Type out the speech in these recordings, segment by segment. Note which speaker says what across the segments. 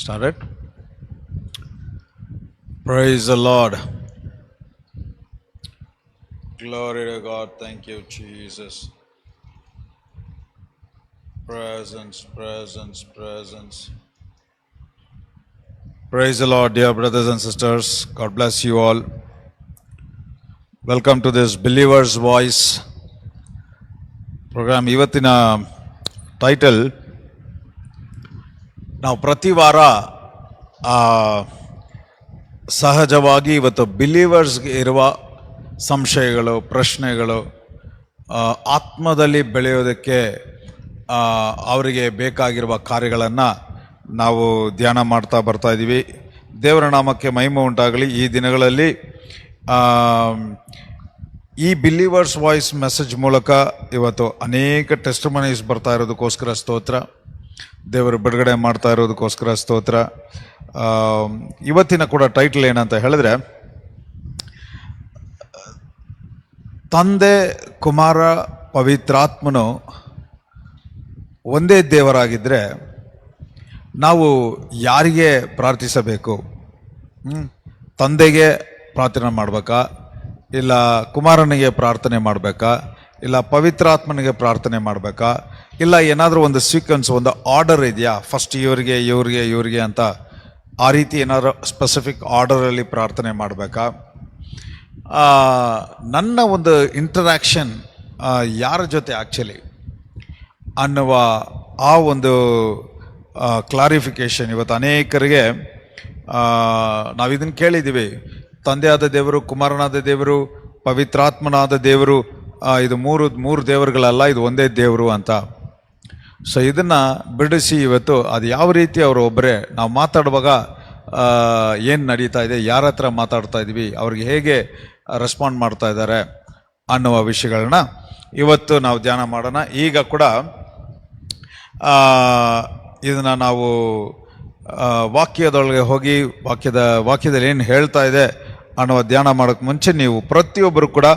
Speaker 1: Started. Praise the Lord. Glory to God. Thank you, Jesus. Presence. Praise the Lord, dear brothers and sisters. God bless you all. Welcome to this Believer's Voice program. ಇವತ್ತಿನ title ನಾವು ಪ್ರತಿ ವಾರ ಸಹಜವಾಗಿ ಇವತ್ತು ಬಿಲೀವರ್ಸ್ಗೆ ಇರುವ ಸಂಶಯಗಳು, ಪ್ರಶ್ನೆಗಳು, ಆತ್ಮದಲ್ಲಿ ಬೆಳೆಯೋದಕ್ಕೆ ಅವರಿಗೆ ಬೇಕಾಗಿರುವ ಕಾರ್ಯಗಳನ್ನು ನಾವು ಧ್ಯಾನ ಮಾಡ್ತಾ ಬರ್ತಾ ಇದ್ದೀವಿ. ದೇವರ ನಾಮಕ್ಕೆ ಮಹಿಮೆ ಉಂಟಾಗಲಿ. ಈ ದಿನಗಳಲ್ಲಿ ಈ ಬಿಲೀವರ್ಸ್ ವಾಯ್ಸ್ ಮೆಸೇಜ್ ಮೂಲಕ ಇವತ್ತು ಅನೇಕ ಟೆಸ್ಟಿಮನೀಸ್ ಬರ್ತಾ ಇರೋದಕ್ಕೋಸ್ಕರ ಸ್ತೋತ್ರ. ದೇವರು ಬಿಡುಗಡೆ ಮಾಡ್ತಾ ಇರೋದಕ್ಕೋಸ್ಕರ ಸ್ತೋತ್ರ. ಇವತ್ತಿನ ಕೂಡ ಟೈಟಲ್ ಏನಂತ ಹೇಳಿದ್ರೆ, ತಂದೆ, ಕುಮಾರ, ಪವಿತ್ರಾತ್ಮನು ಒಂದೇ ದೇವರಾಗಿದ್ದರೆ ನಾವು ಯಾರಿಗೆ ಪ್ರಾರ್ಥಿಸಬೇಕು? ತಂದೆಗೆ ಪ್ರಾರ್ಥನೆ ಮಾಡಬೇಕಾ, ಇಲ್ಲ ಕುಮಾರನಿಗೆ ಪ್ರಾರ್ಥನೆ ಮಾಡಬೇಕಾ, ಇಲ್ಲ ಪವಿತ್ರಾತ್ಮನಿಗೆ ಪ್ರಾರ್ಥನೆ ಮಾಡಬೇಕಾ, ಇಲ್ಲ ಏನಾದರೂ ಒಂದು ಸೀಕ್ವೆನ್ಸ್, ಒಂದು ಆರ್ಡರ್ ಇದೆಯಾ? ಫಸ್ಟ್ ಇವ್ರಿಗೆ ಅಂತ ಆ ರೀತಿ ಏನಾದರೂ ಸ್ಪೆಸಿಫಿಕ್ ಆರ್ಡರಲ್ಲಿ ಪ್ರಾರ್ಥನೆ ಮಾಡಬೇಕಾ? ನನ್ನ ಒಂದು ಇಂಟರಾಕ್ಷನ್ ಯಾರ ಜೊತೆ ಆ್ಯಕ್ಚುಲಿ ಅನ್ನುವ ಆ ಒಂದು ಕ್ಲಾರಿಫಿಕೇಷನ್ ಇವತ್ತು ಅನೇಕರಿಗೆ ನಾವಿದನ್ನು ಕೇಳಿದ್ದೀವಿ. ತಂದೆಯಾದ ದೇವರು, ಕುಮಾರನಾದ ದೇವರು, ಪವಿತ್ರಾತ್ಮನಾದ ದೇವರು, ಇದು ಮೂರು ದೇವರುಗಳಲ್ಲ, ಇದು ಒಂದೇ ದೇವರು ಅಂತ. ಸೊ ಇದನ್ನು ಬಿಡಿಸಿ ಇವತ್ತು ಅದು ಯಾವ ರೀತಿ ಅವರು ಒಬ್ಬರೇ, ನಾವು ಮಾತಾಡುವಾಗ ಏನು ನಡೀತಾ ಇದೆ, ಯಾರ ಹತ್ರ ಮಾತಾಡ್ತಾ ಇದ್ದೀವಿ, ಅವ್ರಿಗೆ ಹೇಗೆ ರೆಸ್ಪಾಂಡ್ ಮಾಡ್ತಾ ಇದ್ದಾರೆ ಅನ್ನುವ ವಿಷಯಗಳನ್ನ ಇವತ್ತು ನಾವು ಧ್ಯಾನ ಮಾಡೋಣ. ಈಗ ಕೂಡ ಇದನ್ನು ನಾವು ವಾಕ್ಯದೊಳಗೆ ಹೋಗಿ ವಾಕ್ಯದಲ್ಲಿ ಏನು ಹೇಳ್ತಾ ಇದೆ ಅನ್ನುವ ಧ್ಯಾನ ಮಾಡೋಕ್ಕೆ ಮುಂಚೆ ನೀವು ಪ್ರತಿಯೊಬ್ಬರು ಕೂಡ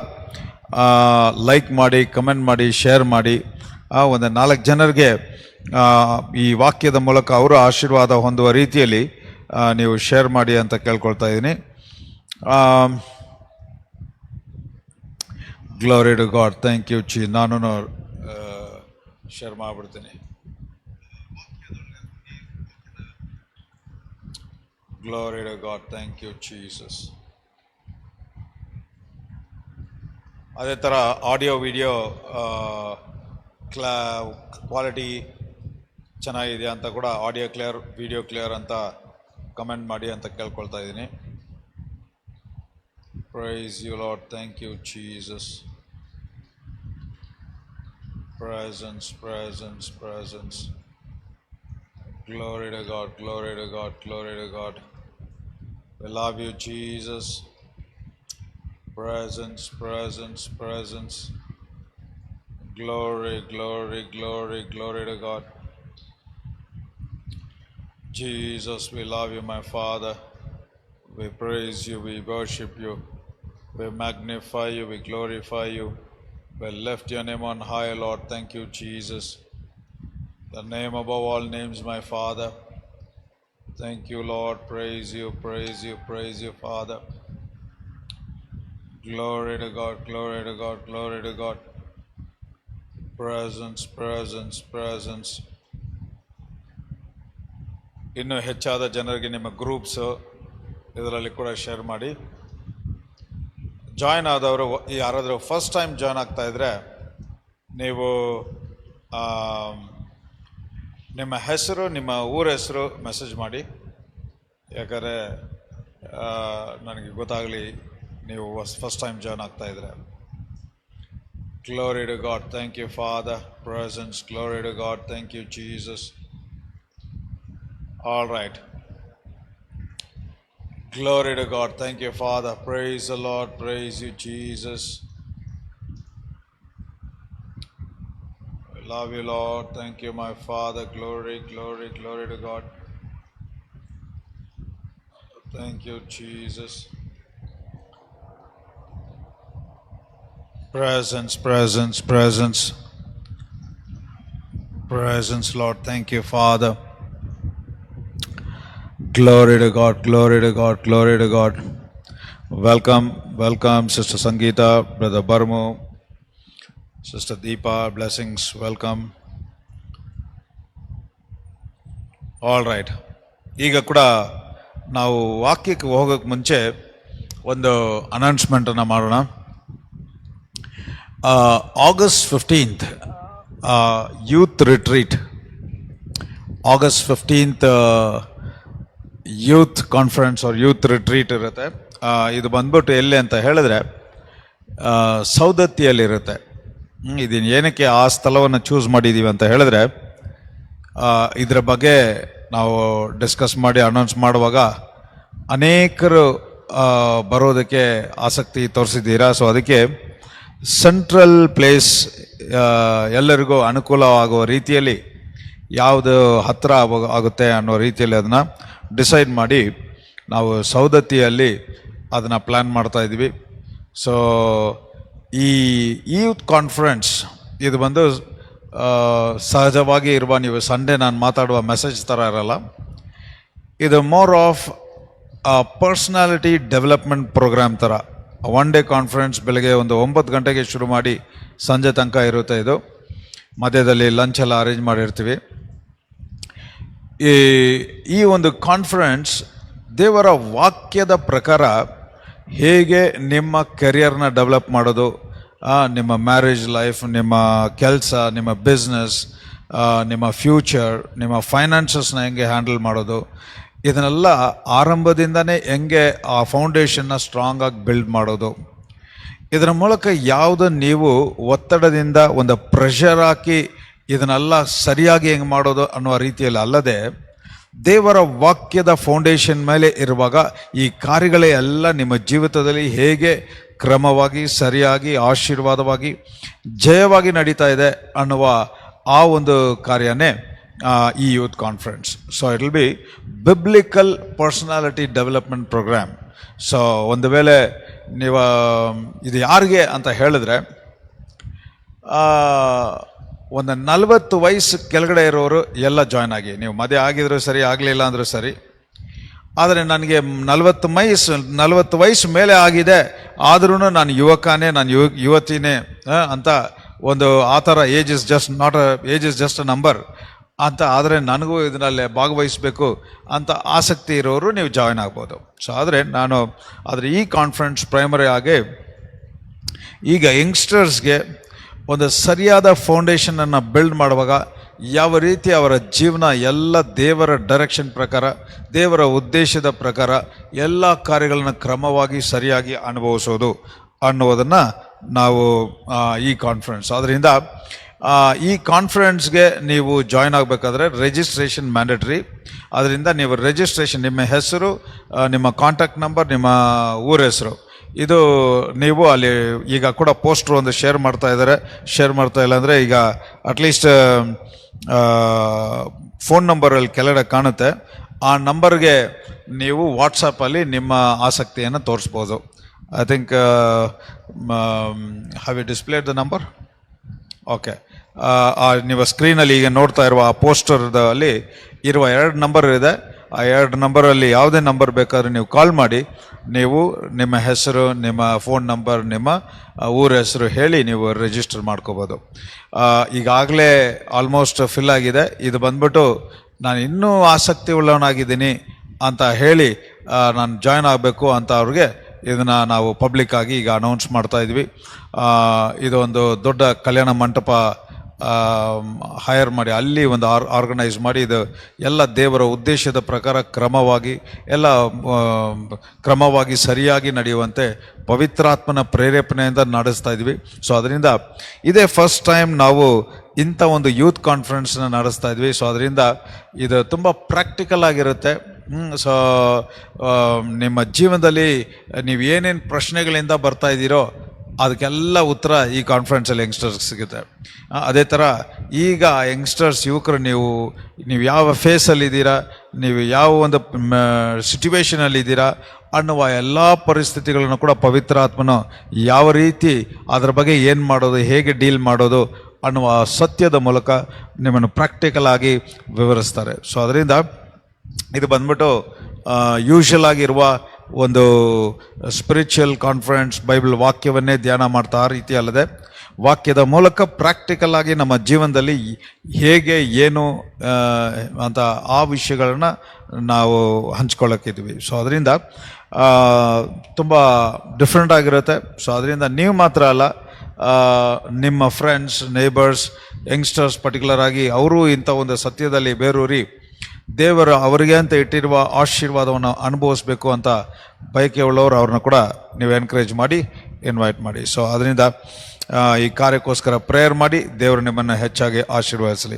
Speaker 1: ಲೈಕ್ ಮಾಡಿ, ಕಮೆಂಟ್ ಮಾಡಿ, ಶೇರ್ ಮಾಡಿ, ಒಂದು 4 ಜನರಿಗೆ ಈ ವಾಕ್ಯದ ಮೂಲಕ ಅವರು ಆಶೀರ್ವಾದ ಹೊಂದುವ ರೀತಿಯಲ್ಲಿ ನೀವು ಶೇರ್ ಮಾಡಿ ಅಂತ ಕೇಳ್ಕೊಳ್ತಾ ಇದ್ದೀನಿ. Glory to God. Thank you ನಾನು ಶೇರ್ ಮಾಡಿಬಿಡ್ತೀನಿ. Glory to God. Thank you, Jesus. ಅದೇ ಥರ ಆಡಿಯೋ ವಿಡಿಯೋ ಕ್ವಾಲಿಟಿ ಚೆನ್ನಾಗಿದೆ ಅಂತ ಕೂಡ ಆಡಿಯೋ ಕ್ಲಿಯರ್, ವಿಡಿಯೋ ಕ್ಲಿಯರ್ ಅಂತ ಕಮೆಂಟ್ ಮಾಡಿ ಅಂತ ಕೇಳ್ಕೊಳ್ತಾ ಇದ್ದೀನಿ. Praise you, Lord. Thank you, Jesus. Presence. Glory to God. Glory to God. We love you, Jesus. Presence. Glory to God. Jesus, we love you, my Father. We praise you, we worship you, we magnify you, we glorify you. We lift your name on high, Lord. Thank you, Jesus. The name above all names, my Father. Thank you, Lord. Praise you, Father. Glory to God. Presence. ಇನ್ನೂ ಹೆಚ್ಚಾದ ಜನರಿಗೆ ನಿಮ್ಮ groups ಇದರಲ್ಲಿ ಕೂಡ share ಮಾಡಿ. Join ಆದವರು ಯಾರಾದರೂ first time join ಆಗ್ತಾ ಇದ್ರೆ ನೀವು ನಿಮ್ಮ ಹೆಸರು, ನಿಮ್ಮ ಊರ ಹೆಸರು ಮೆಸೇಜ್ ಮಾಡಿ. ಯಾಕಂದರೆ ನನಗೆ ಗೊತ್ತಾಗಲಿ ನೀವು ಫಸ್ಟ್ ಟೈಮ್ ಜಾಯ್ನ್ ಆಗ್ತಾ ಇದ್ರೆ. Glory to God. Thank you, Father. Presence. Glory to God. Thank you, Jesus. All right. Glory to God. Thank you, Father. Praise the Lord. Praise you, Jesus. We love you, Lord. Thank you, my Father. Glory to God. Thank you, Jesus. Presence, Lord. Thank you, Father. Glory to God, glory to God, glory to God. Welcome, welcome, Sister Sangeeta, Brother Barmu, Sister Deepa, blessings, welcome. All right, ಈಗ ಕೂಡ ನಾವು ವಾಕ್ಯಕ್ಕೆ ಹೋಗೋಕ್ಕೆ ಮುಂಚೆ ಒಂದು ಅನೌನ್ಸ್ಮೆಂಟನ್ನು ಮಾಡೋಣ. August 15th youth retreat, August 15th youth conference or youth retreat ಇರುತ್ತೆ. ಇದು ಬಂದ್ಬಿಟ್ಟು ಎಲ್ಲಿ ಅಂತ ಹೇಳಿದ್ರೆ ಸೌದತ್ತಿಯಲ್ಲಿರುತ್ತೆ. ಇದನ್ನು ಏನಕ್ಕೆ ಆ ಸ್ಥಳವನ್ನು ಚೂಸ್ ಮಾಡಿದ್ದೀವಿ ಅಂತ ಹೇಳಿದ್ರೆ, ಇದರ ಬಗ್ಗೆ ನಾವು ಡಿಸ್ಕಸ್ ಮಾಡಿ ಅನೌನ್ಸ್ ಮಾಡುವಾಗ ಅನೇಕರು ಬರೋದಕ್ಕೆ ಆಸಕ್ತಿ ತೋರಿಸಿದ್ದೀರಾ. ಸೊ ಅದಕ್ಕೆ ಸೆಂಟ್ರಲ್ ಪ್ಲೇಸ್, ಎಲ್ಲರಿಗೂ ಅನುಕೂಲವಾಗುವ ರೀತಿಯಲ್ಲಿ ಯಾವುದು ಹತ್ತಿರ ಆಗುತ್ತೆ ಅನ್ನೋ ರೀತಿಯಲ್ಲಿ ಅದನ್ನು ಡಿಸೈಡ್ ಮಾಡಿ ನಾವು ಸೌದತ್ತಿಯಲ್ಲಿ ಅದನ್ನು ಪ್ಲ್ಯಾನ್ ಮಾಡ್ತಾ ಇದ್ವಿ. ಸೊ ಈ ಯೂತ್ ಕಾನ್ಫರೆನ್ಸ್ ಇದು ಬಂದು ಸಹಜವಾಗಿ ಇರುವ, ನೀವು ಸಂಡೇ ನಾನು ಮಾತಾಡುವ ಮೆಸೇಜ್ ಥರ ಇರಲ್ಲ. ಇದು more of personality development programme ಥರ. ಒನ್ ಡೇ ಕಾನ್ಫರೆನ್ಸ್ ಬೆಳಗ್ಗೆ ಒಂದು 9 ಗಂಟೆಗೆ ಶುರು ಮಾಡಿ ಸಂಜೆ ತನಕ ಇರುತ್ತೆ. ಇದು ಮಧ್ಯದಲ್ಲಿ ಲಂಚ್ ಎಲ್ಲ ಅರೇಂಜ್ ಮಾಡಿರ್ತೀವಿ. ಈ ಒಂದು ಕಾನ್ಫರೆನ್ಸ್ ದೇವರ ವಾಕ್ಯದ ಪ್ರಕಾರ ಹೇಗೆ ನಿಮ್ಮ ಕೆರಿಯರ್ನ ಡೆವಲಪ್ ಮಾಡೋದು, ನಿಮ್ಮ ಮ್ಯಾರೇಜ್ ಲೈಫ್, ನಿಮ್ಮ ಕೆಲಸ, ನಿಮ್ಮ ಬಿಸ್ನೆಸ್, ನಿಮ್ಮ ಫ್ಯೂಚರ್, ನಿಮ್ಮ ಫೈನಾನ್ಸಸ್ನ ಹೆಂಗೆ ಹ್ಯಾಂಡಲ್ ಮಾಡೋದು, ಇದನ್ನೆಲ್ಲ ಆರಂಭದಿಂದನೇ ಹೆಂಗೆ ಆ ಫೌಂಡೇಶನ್ನ ಸ್ಟ್ರಾಂಗಾಗಿ ಬಿಲ್ಡ್ ಮಾಡೋದು, ಇದರ ಮೂಲಕ ಯಾವುದು ನೀವು ಒತ್ತಡದಿಂದ ಒಂದು ಪ್ರೆಷರ್ ಹಾಕಿ ಇದನ್ನೆಲ್ಲ ಸರಿಯಾಗಿ ಹೆಂಗೆ ಮಾಡೋದು ಅನ್ನುವ ರೀತಿಯಲ್ಲಿ ಅಲ್ಲದೆ, ದೇವರ ವಾಕ್ಯದ ಫೌಂಡೇಶನ್ ಮೇಲೆ ಇರುವಾಗ ಈ ಕಾರ್ಯಗಳೇ ಎಲ್ಲ ನಿಮ್ಮ ಜೀವಿತದಲ್ಲಿ ಹೇಗೆ ಕ್ರಮವಾಗಿ, ಸರಿಯಾಗಿ, ಆಶೀರ್ವಾದವಾಗಿ, ಜಯವಾಗಿ ನಡೀತಾ ಇದೆ ಅನ್ನುವ ಆ ಒಂದು ಕಾರ್ಯನೇ ಈ youth conference. So it will be biblical personality development programme. So ಒಂದು ವೇಳೆ ನೀವು ಇದು ಯಾರಿಗೆ ಅಂತ ಹೇಳಿದ್ರೆ, ಒಂದು 40 ವಯಸ್ಸು ಕೆಳಗಡೆ ಇರೋರು ಎಲ್ಲ ಜಾಯ್ನ್ ಆಗಿ. ನೀವು ಮದುವೆ ಆಗಿದ್ರು ಸರಿ, ಆಗಲಿಲ್ಲ ಅಂದರೂ ಸರಿ. ಆದರೆ ನನಗೆ 40 ವಯಸ್ಸು ಮೇಲೆ ಆಗಿದೆ, ಆದ್ರೂ ನಾನು ಯುವಕನೇ, ನಾನು ಯುವತಿನೇ ಅಂತ ಒಂದು ಆ ಥರ age is just a number ಅಂತ, ಆದರೆ ನನಗೂ ಇದರಲ್ಲಿ ಭಾಗವಹಿಸಬೇಕು ಅಂತ ಆಸಕ್ತಿ ಇರೋರು ನೀವು ಜಾಯ್ನ್ ಆಗ್ಬೋದು. ಸೊ ಆದರೆ ಈ ಕಾನ್ಫರೆನ್ಸ್ ಪ್ರೈಮರಿ ಆಗಿ ಈಗ ಯಂಗ್ಸ್ಟರ್ಸ್ಗೆ ಒಂದು ಸರಿಯಾದ ಫೌಂಡೇಶನನ್ನು ಬಿಲ್ಡ್ ಮಾಡುವಾಗ ಯಾವ ರೀತಿ ಅವರ ಜೀವನ ಎಲ್ಲ ದೇವರ ಡೈರೆಕ್ಷನ್ ಪ್ರಕಾರ, ದೇವರ ಉದ್ದೇಶದ ಪ್ರಕಾರ ಎಲ್ಲ ಕಾರ್ಯಗಳನ್ನ ಕ್ರಮವಾಗಿ ಸರಿಯಾಗಿ ಅನುಭವಿಸೋದು ಅನ್ನೋದನ್ನು ನಾವು ಈ ಕಾನ್ಫರೆನ್ಸ್. ಆದ್ದರಿಂದ ಈ ಕಾನ್ಫರೆನ್ಸ್ಗೆ ನೀವು ಜಾಯ್ನ್ ಆಗಬೇಕಾದ್ರೆ ರಿಜಿಸ್ಟ್ರೇಷನ್ ಮ್ಯಾಂಡೇಟ್ರಿ. ಅದರಿಂದ ನೀವು ರಿಜಿಸ್ಟ್ರೇಷನ್, ನಿಮ್ಮ ಹೆಸರು, ನಿಮ್ಮ ಕಾಂಟ್ಯಾಕ್ಟ್ ನಂಬರ್, ನಿಮ್ಮ ಊರ ಹೆಸರು, ಇದು ನೀವು ಅಲ್ಲಿ ಈಗ ಕೂಡ ಪೋಸ್ಟ್ರು ಒಂದು ಶೇರ್ ಮಾಡ್ತಾ ಇಲ್ಲ ಅಂದರೆ ಈಗ ಅಟ್ಲೀಸ್ಟ್ ಫೋನ್ ನಂಬರಲ್ಲಿ ಕೆಳಗಡೆ ಕಾಣುತ್ತೆ, ಆ ನಂಬರ್ಗೆ ನೀವು ವಾಟ್ಸಪ್ಪಲ್ಲಿ ನಿಮ್ಮ ಆಸಕ್ತಿಯನ್ನು ತೋರಿಸ್ಬೋದು. I think have you displayed the number? Okay, ನೀವು ಸ್ಕ್ರೀನಲ್ಲಿ ಈಗ ನೋಡ್ತಾ ಇರುವ ಆ ಪೋಸ್ಟರ್ದಲ್ಲಿ ಇರುವ 2 ನಂಬರ್ ಇದೆ. ಆ 2 ನಂಬರಲ್ಲಿ ಯಾವುದೇ ನಂಬರ್ ಬೇಕಾದ್ರೆ ನೀವು ಕಾಲ್ ಮಾಡಿ, ನೀವು ನಿಮ್ಮ ಹೆಸರು, ನಿಮ್ಮ ಫೋನ್ ನಂಬರ್, ನಿಮ್ಮ ಊರ ಹೆಸರು ಹೇಳಿ ನೀವು ರಿಜಿಸ್ಟರ್ ಮಾಡ್ಕೋಬೋದು. ಈಗಾಗಲೇ ಆಲ್ಮೋಸ್ಟ್ ಫಿಲ್ ಆಗಿದೆ. ಇದು ಬಂದ್ಬಿಟ್ಟು ನಾನು ಇನ್ನೂ ಆಸಕ್ತಿ ಉಳ್ಳವನಾಗಿದ್ದೀನಿ ಅಂತ ಹೇಳಿ ನಾನು ಜಾಯ್ನ್ ಆಗಬೇಕು ಅಂತ ಅವ್ರಿಗೆ ಇದನ್ನು ನಾವು ಪಬ್ಲಿಕ್ ಆಗಿ ಈಗ ಅನೌನ್ಸ್ ಮಾಡ್ತಾ ಇದ್ವಿ. ಇದು ಒಂದು ದೊಡ್ಡ ಕಲ್ಯಾಣ ಮಂಟಪ ಹೈರ್ ಮಾಡಿ ಅಲ್ಲಿ ಒಂದು ಆರ್ಗನೈಸ್ ಮಾಡಿ, ಇದು ಎಲ್ಲ ದೇವರ ಉದ್ದೇಶದ ಪ್ರಕಾರ ಕ್ರಮವಾಗಿ ಸರಿಯಾಗಿ ನಡೆಯುವಂತೆ ಪವಿತ್ರಾತ್ಮನ ಪ್ರೇರೇಪಣೆಯಿಂದ ನಡೆಸ್ತಾ ಇದ್ವಿ. ಸೊ ಅದರಿಂದ ಇದೇ ಫಸ್ಟ್ ಟೈಮ್ ನಾವು ಇಂಥ ಒಂದು ಯೂತ್ ಕಾನ್ಫರೆನ್ಸ್ನ ನಡೆಸ್ತಾ ಇದ್ವಿ. ಸೊ ಅದರಿಂದ ಇದು ತುಂಬ ಪ್ರಾಕ್ಟಿಕಲ್ ಆಗಿರುತ್ತೆ. ಸೊ ನಿಮ್ಮ ಜೀವನದಲ್ಲಿ ನೀವು ಏನೇನು ಪ್ರಶ್ನೆಗಳಿಂದ ಬರ್ತಾ ಇದ್ದೀರೋ ಅದಕ್ಕೆಲ್ಲ ಉತ್ತರ ಈ ಕಾನ್ಫರೆನ್ಸಲ್ಲಿ ಯಂಗ್ಸ್ಟರ್ಸ್ ಸಿಗುತ್ತೆ. ಅದೇ ಥರ ಈಗ ಯಂಗ್ಸ್ಟರ್ಸ್, ಯುವಕರು, ನೀವು ಯಾವ ಫೇಸಲ್ಲಿದ್ದೀರಾ, ನೀವು ಯಾವ ಒಂದು ಸಿಚುವೇಶನಲ್ಲಿದ್ದೀರಾ ಅನ್ನುವ ಎಲ್ಲ ಪರಿಸ್ಥಿತಿಗಳನ್ನು ಕೂಡ ಪವಿತ್ರಾತ್ಮನು ಯಾವ ರೀತಿ ಅದರ ಬಗ್ಗೆ ಏನು ಮಾಡೋದು, ಹೇಗೆ ಡೀಲ್ ಮಾಡೋದು ಅನ್ನುವ ಸತ್ಯದ ಮೂಲಕ ನಿಮ್ಮನ್ನು ಪ್ರಾಕ್ಟಿಕಲ್ ಆಗಿ ವಿವರಿಸ್ತಾರೆ. ಸೊ ಅದರಿಂದ ಇದು ಬಂದ್ಬಿಟ್ಟು ಯೂಶಲ್ ಆಗಿರುವ ಒಂದು ಸ್ಪಿರಿಚುವಲ್ ಕಾನ್ಫರೆನ್ಸ್, ಬೈಬಲ್ ವಾಕ್ಯವನ್ನೇ ಧ್ಯಾನ ಮಾಡ್ತಾ ಆ ರೀತಿ ಅಲ್ಲದೆ ವಾಕ್ಯದ ಮೂಲಕ ಪ್ರಾಕ್ಟಿಕಲ್ ಆಗಿ ನಮ್ಮ ಜೀವನದಲ್ಲಿ ಹೇಗೆ ಏನು ಅಂತ ಆ ವಿಷಯಗಳನ್ನ ನಾವು ಹಂಚ್ಕೊಳ್ಳೋಕ್ಕಿದ್ವಿ. ಸೊ ಅದರಿಂದ ತುಂಬ ಡಿಫ್ರೆಂಟ್ ಆಗಿರುತ್ತೆ. ಸೊ ಅದರಿಂದ ನೀವು ಮಾತ್ರ ಅಲ್ಲ, ನಿಮ್ಮ ಫ್ರೆಂಡ್ಸ್, ನೇಬರ್ಸ್, ಯಂಗ್ಸ್ಟರ್ಸ್ ಪರ್ಟಿಕ್ಯುಲರ್ ಆಗಿ ಅವರು ಇಂಥ ಒಂದು ಸತ್ಯದಲ್ಲಿ ಬೇರೂರಿ ದೇವರು ಅವರಿಗೆ ಅಂತ ಇಟ್ಟಿರುವ ಆಶೀರ್ವಾದವನ್ನು ಅನುಭವಿಸ್ಬೇಕು ಅಂತ ಬಯಕೆ ಉಳ್ಳವರು ಅವ್ರನ್ನ ಕೂಡ ನೀವು ಎನ್ಕರೇಜ್ ಮಾಡಿ, ಇನ್ವೈಟ್ ಮಾಡಿ. ಸೊ ಅದರಿಂದ ಈ ಕಾರ್ಯಕ್ಕೋಸ್ಕರ ಪ್ರೇಯರ್ ಮಾಡಿ, ದೇವರು ನಿಮ್ಮನ್ನು ಹೆಚ್ಚಾಗಿ ಆಶೀರ್ವದಿಸಲಿ.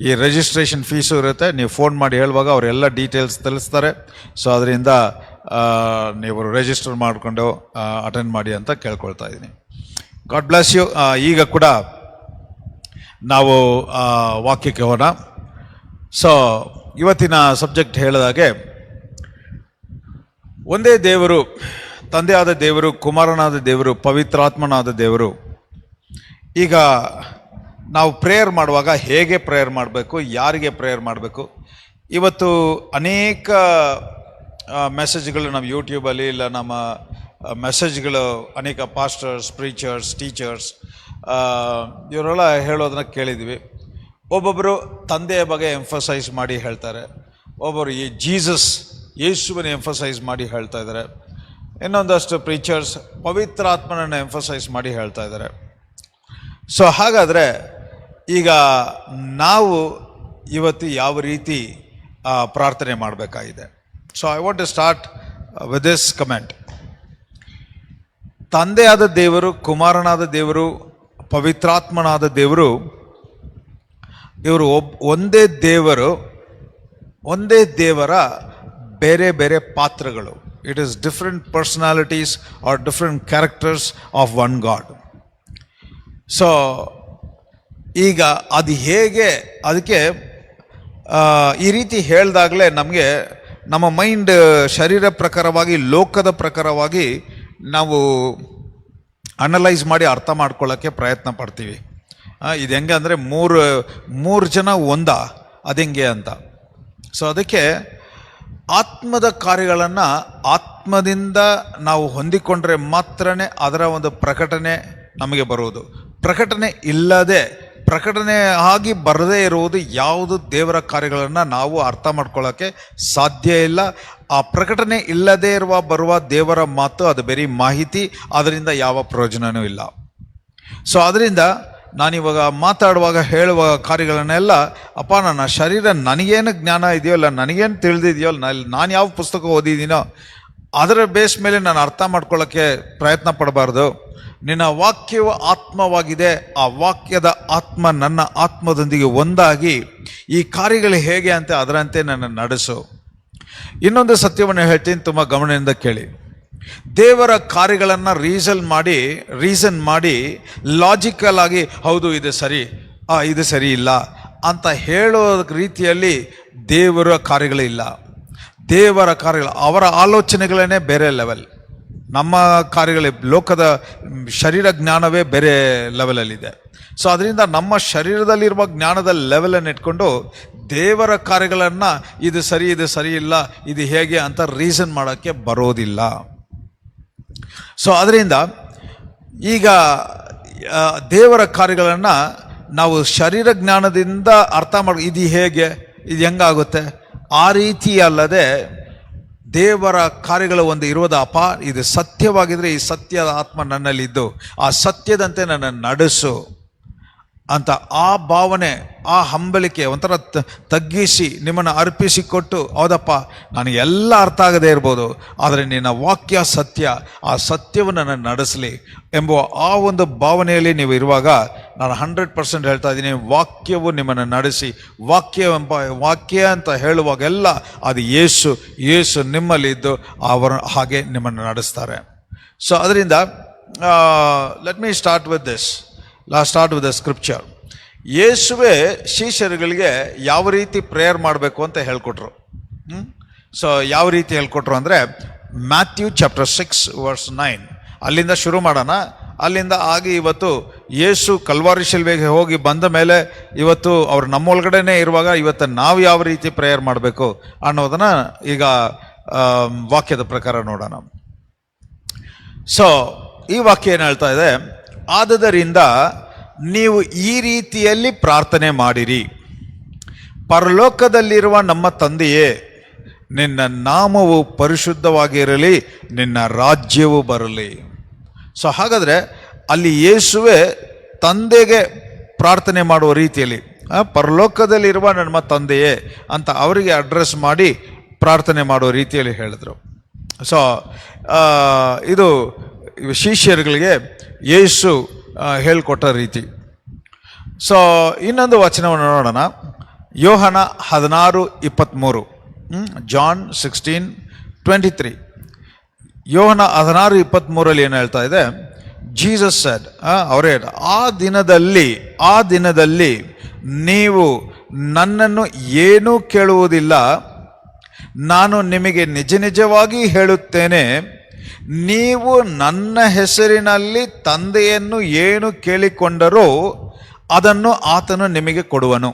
Speaker 1: ಈ ರಿಜಿಸ್ಟ್ರೇಷನ್ ಫೀಸು ಇರುತ್ತೆ, ನೀವು ಫೋನ್ ಮಾಡಿ ಹೇಳುವಾಗ ಅವರೆಲ್ಲ ಡೀಟೇಲ್ಸ್ ತಿಳಿಸ್ತಾರೆ. ಸೊ ಅದರಿಂದ ನೀವು ರಿಜಿಸ್ಟರ್ ಮಾಡಿಕೊಂಡು ಅಟೆಂಡ್ ಮಾಡಿ ಅಂತ ಕೇಳ್ಕೊಳ್ತಾ ಇದ್ದೀನಿ. God bless you. ಈಗ ಕೂಡ ನಾವು ವಾಕ್ಯಕ್ಕೆ ಹೋಗೋಣ. ಸೊ ಇವತ್ತಿನ ಸಬ್ಜೆಕ್ಟ್ ಹೇಳಿದಾಗೆ, ಒಂದೇ ದೇವರು, ತಂದೆಯಾದ ದೇವರು, ಕುಮಾರನಾದ ದೇವರು, ಪವಿತ್ರಾತ್ಮನಾದ ದೇವರು. ಈಗ ನಾವು ಪ್ರೇಯರ್ ಮಾಡುವಾಗ ಹೇಗೆ ಪ್ರೇಯರ್ ಮಾಡಬೇಕು, ಯಾರಿಗೆ ಪ್ರೇಯರ್ ಮಾಡಬೇಕು, ಇವತ್ತು ಅನೇಕ ಮೆಸೇಜ್ಗಳು ನಮ್ಮ ಯೂಟ್ಯೂಬಲ್ಲಿ ಇಲ್ಲ ನಮ್ಮ ಮೆಸೇಜ್ಗಳು ಅನೇಕ ಪಾಸ್ಟರ್ಸ್, ಪ್ರೀಚರ್ಸ್, ಟೀಚರ್ಸ್ ಇವರೆಲ್ಲ ಹೇಳೋದನ್ನ ಕೇಳಿದ್ವಿ. ಒಬ್ಬೊಬ್ಬರು ತಂದೆಯ ಬಗ್ಗೆ ಎಂಫಸೈಸ್ ಮಾಡಿ ಹೇಳ್ತಾರೆ, ಒಬ್ಬರು ಈ ಜೀಸಸ್ ಯೇಸುವನ್ನು ಎಂಫಸೈಸ್ ಮಾಡಿ ಹೇಳ್ತಾ ಇದ್ದಾರೆ, ಇನ್ನೊಂದಷ್ಟು ಪ್ರೀಚರ್ಸ್ ಪವಿತ್ರಾತ್ಮನನ್ನು ಎಂಫಸೈಸ್ ಮಾಡಿ ಹೇಳ್ತಾ ಇದ್ದಾರೆ. ಸೊ ಹಾಗಾದರೆ ಈಗ ನಾವು ಇವತ್ತು ಯಾವ ರೀತಿ ಪ್ರಾರ್ಥನೆ ಮಾಡಬೇಕಾಗಿದೆ? So I want to start with this comment. ತಂದೆಯಾದ ದೇವರು, ಕುಮಾರನಾದ ದೇವರು, ಪವಿತ್ರಾತ್ಮನಾದ ದೇವರು, ಇವರು ಒಂದೇ ದೇವರು, ಒಂದೇ ದೇವರ ಬೇರೆ ಬೇರೆ ಪಾತ್ರಗಳು. It is different personalities are different characters of one god. So ಈಗ ಅದು ಹೇಗೆ, ಅದಕ್ಕೆ ಈ ರೀತಿ ಹೇಳಿದಾಗಲೇ ನಮಗೆ ನಮ್ಮ ಮೈಂಡ್ ಶರೀರ ಪ್ರಕಾರವಾಗಿ, ಲೋಕದ ಪ್ರಕಾರವಾಗಿ ನಾವು ಅನಲೈಸ್ ಮಾಡಿ ಅರ್ಥ ಮಾಡ್ಕೊಳ್ಳೋಕ್ಕೆ ಪ್ರಯತ್ನ ಪಡ್ತೀವಿ. ಇದು ಹೆಂಗೆ ಅಂದರೆ ಮೂರು ಜನ ಒಂದಾ, ಅದು ಹೆಂಗೆ ಅಂತ. ಸೊ ಅದಕ್ಕೆ ಆತ್ಮದ ಕಾರ್ಯಗಳನ್ನು ಆತ್ಮದಿಂದ ನಾವು ಹೊಂದಿಕೊಂಡ್ರೆ ಮಾತ್ರನೇ ಅದರ ಒಂದು ಪ್ರಕಟಣೆ ನಮಗೆ ಬರುವುದು. ಪ್ರಕಟಣೆ ಇಲ್ಲದೆ, ಪ್ರಕಟಣೆ ಆಗಿ ಬರದೇ ಇರುವುದು ಯಾವುದು ದೇವರ ಕಾರ್ಯಗಳನ್ನು ನಾವು ಅರ್ಥ ಮಾಡ್ಕೊಳ್ಳೋಕ್ಕೆ ಸಾಧ್ಯ ಇಲ್ಲ. ಆ ಪ್ರಕಟಣೆ ಇಲ್ಲದೇ ಬರುವ ದೇವರ ಮಾತು ಅದು ಬರೀ ಮಾಹಿತಿ, ಅದರಿಂದ ಯಾವ ಪ್ರಯೋಜನವೂ ಇಲ್ಲ. ಸೊ ಅದರಿಂದ ನಾನಿವಾಗ ಮಾತಾಡುವಾಗ, ಹೇಳುವ ಕಾರ್ಯಗಳನ್ನೆಲ್ಲ ಅಪ್ಪ ನನ್ನ ಶರೀರ ನನಗೇನು ಜ್ಞಾನ ಇದೆಯೋ ಇಲ್ಲ, ನನಗೇನು ತಿಳಿದಿದೆಯೋ, ನಾನು ಯಾವ ಪುಸ್ತಕ ಓದಿದ್ದೀನೋ ಅದರ ಬೇಸ್ ಮೇಲೆ ನಾನು ಅರ್ಥ ಮಾಡ್ಕೊಳ್ಳೋಕ್ಕೆ ಪ್ರಯತ್ನ ಪಡಬಾರ್ದು. ನಿನ್ನ ವಾಕ್ಯವು ಆತ್ಮವಾಗಿದೆ, ಆ ವಾಕ್ಯದ ಆತ್ಮ ನನ್ನ ಆತ್ಮದೊಂದಿಗೆ ಒಂದಾಗಿ ಈ ಕಾರ್ಯಗಳು ಹೇಗೆ ಅಂತ ಅದರಂತೆ ನನ್ನ ನಡೆಸು. ಇನ್ನೊಂದು ಸತ್ಯವನ್ನು ಹೇಳ್ತೀನಿ, ತುಂಬ ಗಮನದಿಂದ ಕೇಳಿ. ದೇವರ ಕಾರ್ಯಗಳನ್ನು ರೀಸನ್ ಮಾಡಿ ಲಾಜಿಕಲ್ ಆಗಿ ಹೌದು ಇದು ಸರಿ, ಇದು ಸರಿ ಇಲ್ಲ ಅಂತ ಹೇಳೋ ರೀತಿಯಲ್ಲಿ ದೇವರ ಕಾರ್ಯಗಳಿಲ್ಲ. ದೇವರ ಕಾರ್ಯಗಳು, ಅವರ ಆಲೋಚನೆಗಳೇ ಬೇರೆ ಲೆವೆಲ್. ನಮ್ಮ ಕಾರ್ಯಗಳೇ, ಲೋಕದ ಶರೀರ ಜ್ಞಾನವೇ ಬೇರೆ ಲೆವೆಲಲ್ಲಿದೆ. ಸೊ ಅದರಿಂದ ನಮ್ಮ ಶರೀರದಲ್ಲಿರುವ ಜ್ಞಾನದ ಲೆವೆಲನ್ನು ಇಟ್ಕೊಂಡು ದೇವರ ಕಾರ್ಯಗಳನ್ನು ಇದು ಸರಿ, ಇದು ಸರಿ ಇಲ್ಲ, ಇದು ಹೇಗೆ ಅಂತ ರೀಸನ್ ಮಾಡೋಕ್ಕೆ ಬರೋದಿಲ್ಲ. ಸೊ ಅದರಿಂದ ಈಗ ದೇವರ ಕಾರ್ಯಗಳನ್ನು ನಾವು ಶರೀರ ಜ್ಞಾನದಿಂದ ಅರ್ಥ ಇದು ಹೇಗೆ, ಇದು ಹೆಂಗಾಗುತ್ತೆ ಆ ರೀತಿ ಅಲ್ಲದೆ ದೇವರ ಕಾರ್ಯಗಳ ಒಂದು ಇರೋದಪ್ಪ, ಇದು ಸತ್ಯವಾಗಿದ್ದರೆ ಈ ಸತ್ಯದ ಆತ್ಮ ನನ್ನಲ್ಲಿದ್ದು ಆ ಸತ್ಯದಂತೆ ನನ್ನನ್ನು ನಡೆಸು ಅಂತ ಆ ಭಾವನೆ, ಆ ಹಂಬಲಿಕೆ ಒಂಥರ ತಗ್ಗಿಸಿ ನಿಮ್ಮನ್ನು ಅರ್ಪಿಸಿಕೊಟ್ಟು, ಹೌದಪ್ಪ ನನಗೆಲ್ಲ ಅರ್ಥ ಆಗದೇ ಇರ್ಬೋದು, ಆದರೆ ನಿನ್ನ ವಾಕ್ಯ ಸತ್ಯ, ಆ ಸತ್ಯವನ್ನು ನನ್ನ ನಡೆಸಲಿ ಎಂಬುವ ಆ ಒಂದು ಭಾವನೆಯಲ್ಲಿ ನೀವು ಇರುವಾಗ ನಾನು 100% ಹೇಳ್ತಾ ಇದ್ದೀನಿ, ವಾಕ್ಯವು ನಿಮ್ಮನ್ನು ನಡೆಸಿ, ವಾಕ್ಯ ಅಂತ ಹೇಳುವಾಗೆಲ್ಲ ಅದು ಯೇಸು ನಿಮ್ಮಲ್ಲಿದ್ದು ಅವರು ಹಾಗೆ ನಿಮ್ಮನ್ನು ನಡೆಸ್ತಾರೆ. ಸೊ ಅದರಿಂದ let me start with the scripture. ಯೇಸುವೇ ಶಿಷ್ಯರುಗಳಿಗೆ ಯಾವ ರೀತಿ ಪ್ರೇಯರ್ ಮಾಡಬೇಕು ಅಂತ ಹೇಳ್ಕೊಟ್ರು. ಸೊ ಯಾವ ರೀತಿ ಹೇಳ್ಕೊಟ್ರು ಅಂದರೆ ಮ್ಯಾಥ್ಯೂ ಚಾಪ್ಟರ್ 6 verse 9 ಅಲ್ಲಿಂದ ಶುರು ಮಾಡೋಣ. ಅಲ್ಲಿಂದ ಆಗಿ ಇವತ್ತು ಯೇಸು ಕಲ್ವಾರಿ ಶಿಲ್ವೆಗೆ ಹೋಗಿ ಬಂದ ಮೇಲೆ ಇವತ್ತು ಅವ್ರು ನಮ್ಮೊಳಗಡೆನೇ ಇರುವಾಗ ಇವತ್ತು ನಾವು ಯಾವ ರೀತಿ ಪ್ರೇಯರ್ ಮಾಡಬೇಕು ಅನ್ನೋದನ್ನ ಈಗ ವಾಕ್ಯದ ಪ್ರಕಾರ ನೋಡೋಣ. ಸೊ ಈ ವಾಕ್ಯ ಏನು ಹೇಳ್ತಾ ಇದೆ? ಆದುದರಿಂದ ನೀವು ಈ ರೀತಿಯಲ್ಲಿ ಪ್ರಾರ್ಥನೆ ಮಾಡಿರಿ: ಪರಲೋಕದಲ್ಲಿರುವ ನಮ್ಮ ತಂದೆಯೇ, ನಿನ್ನ ನಾಮವು ಪರಿಶುದ್ಧವಾಗಿರಲಿ, ನಿನ್ನ ರಾಜ್ಯವು ಬರಲಿ. ಸೊ ಹಾಗಾದರೆ ಅಲ್ಲಿ ಯೇಸುವೆ ತಂದೆಗೆ ಪ್ರಾರ್ಥನೆ ಮಾಡುವ ರೀತಿಯಲ್ಲಿ ಪರಲೋಕದಲ್ಲಿರುವ ನಮ್ಮ ತಂದೆಯೇ ಅಂತ ಅವರಿಗೆ ಅಡ್ರೆಸ್ ಮಾಡಿ ಪ್ರಾರ್ಥನೆ ಮಾಡುವ ರೀತಿಯಲ್ಲಿ ಹೇಳಿದ್ರು. ಸೊ ಇದು ಶಿಷ್ಯರುಗಳಿಗೆ ಯೇಸು ಹೇಳಿಕೊಟ್ಟ ರೀತಿ. ಸೊ ಇನ್ನೊಂದು ವಚನವನ್ನು ನೋಡೋಣ. ಯೋಹನ 16:23, ಜಾನ್ 16:23. ಯೋಹನ 16:23 ಏನು ಹೇಳ್ತಾ ಇದೆ? ಜೀಸಸ್ ಸೆಡ್, ಅವರೇ ಆ ದಿನದಲ್ಲಿ ನೀವು ನನ್ನನ್ನು ಏನೂ ಕೇಳುವುದಿಲ್ಲ. ನಾನು ನಿಮಗೆ ನಿಜ ನಿಜವಾಗಿ ಹೇಳುತ್ತೇನೆ, ನೀವು ನನ್ನ ಹೆಸರಿನಲ್ಲಿ ತಂದೆಯನ್ನು ಏನು ಕೇಳಿಕೊಂಡರೋ ಅದನ್ನು ಆತನು ನಿಮಗೆ ಕೊಡುವನು.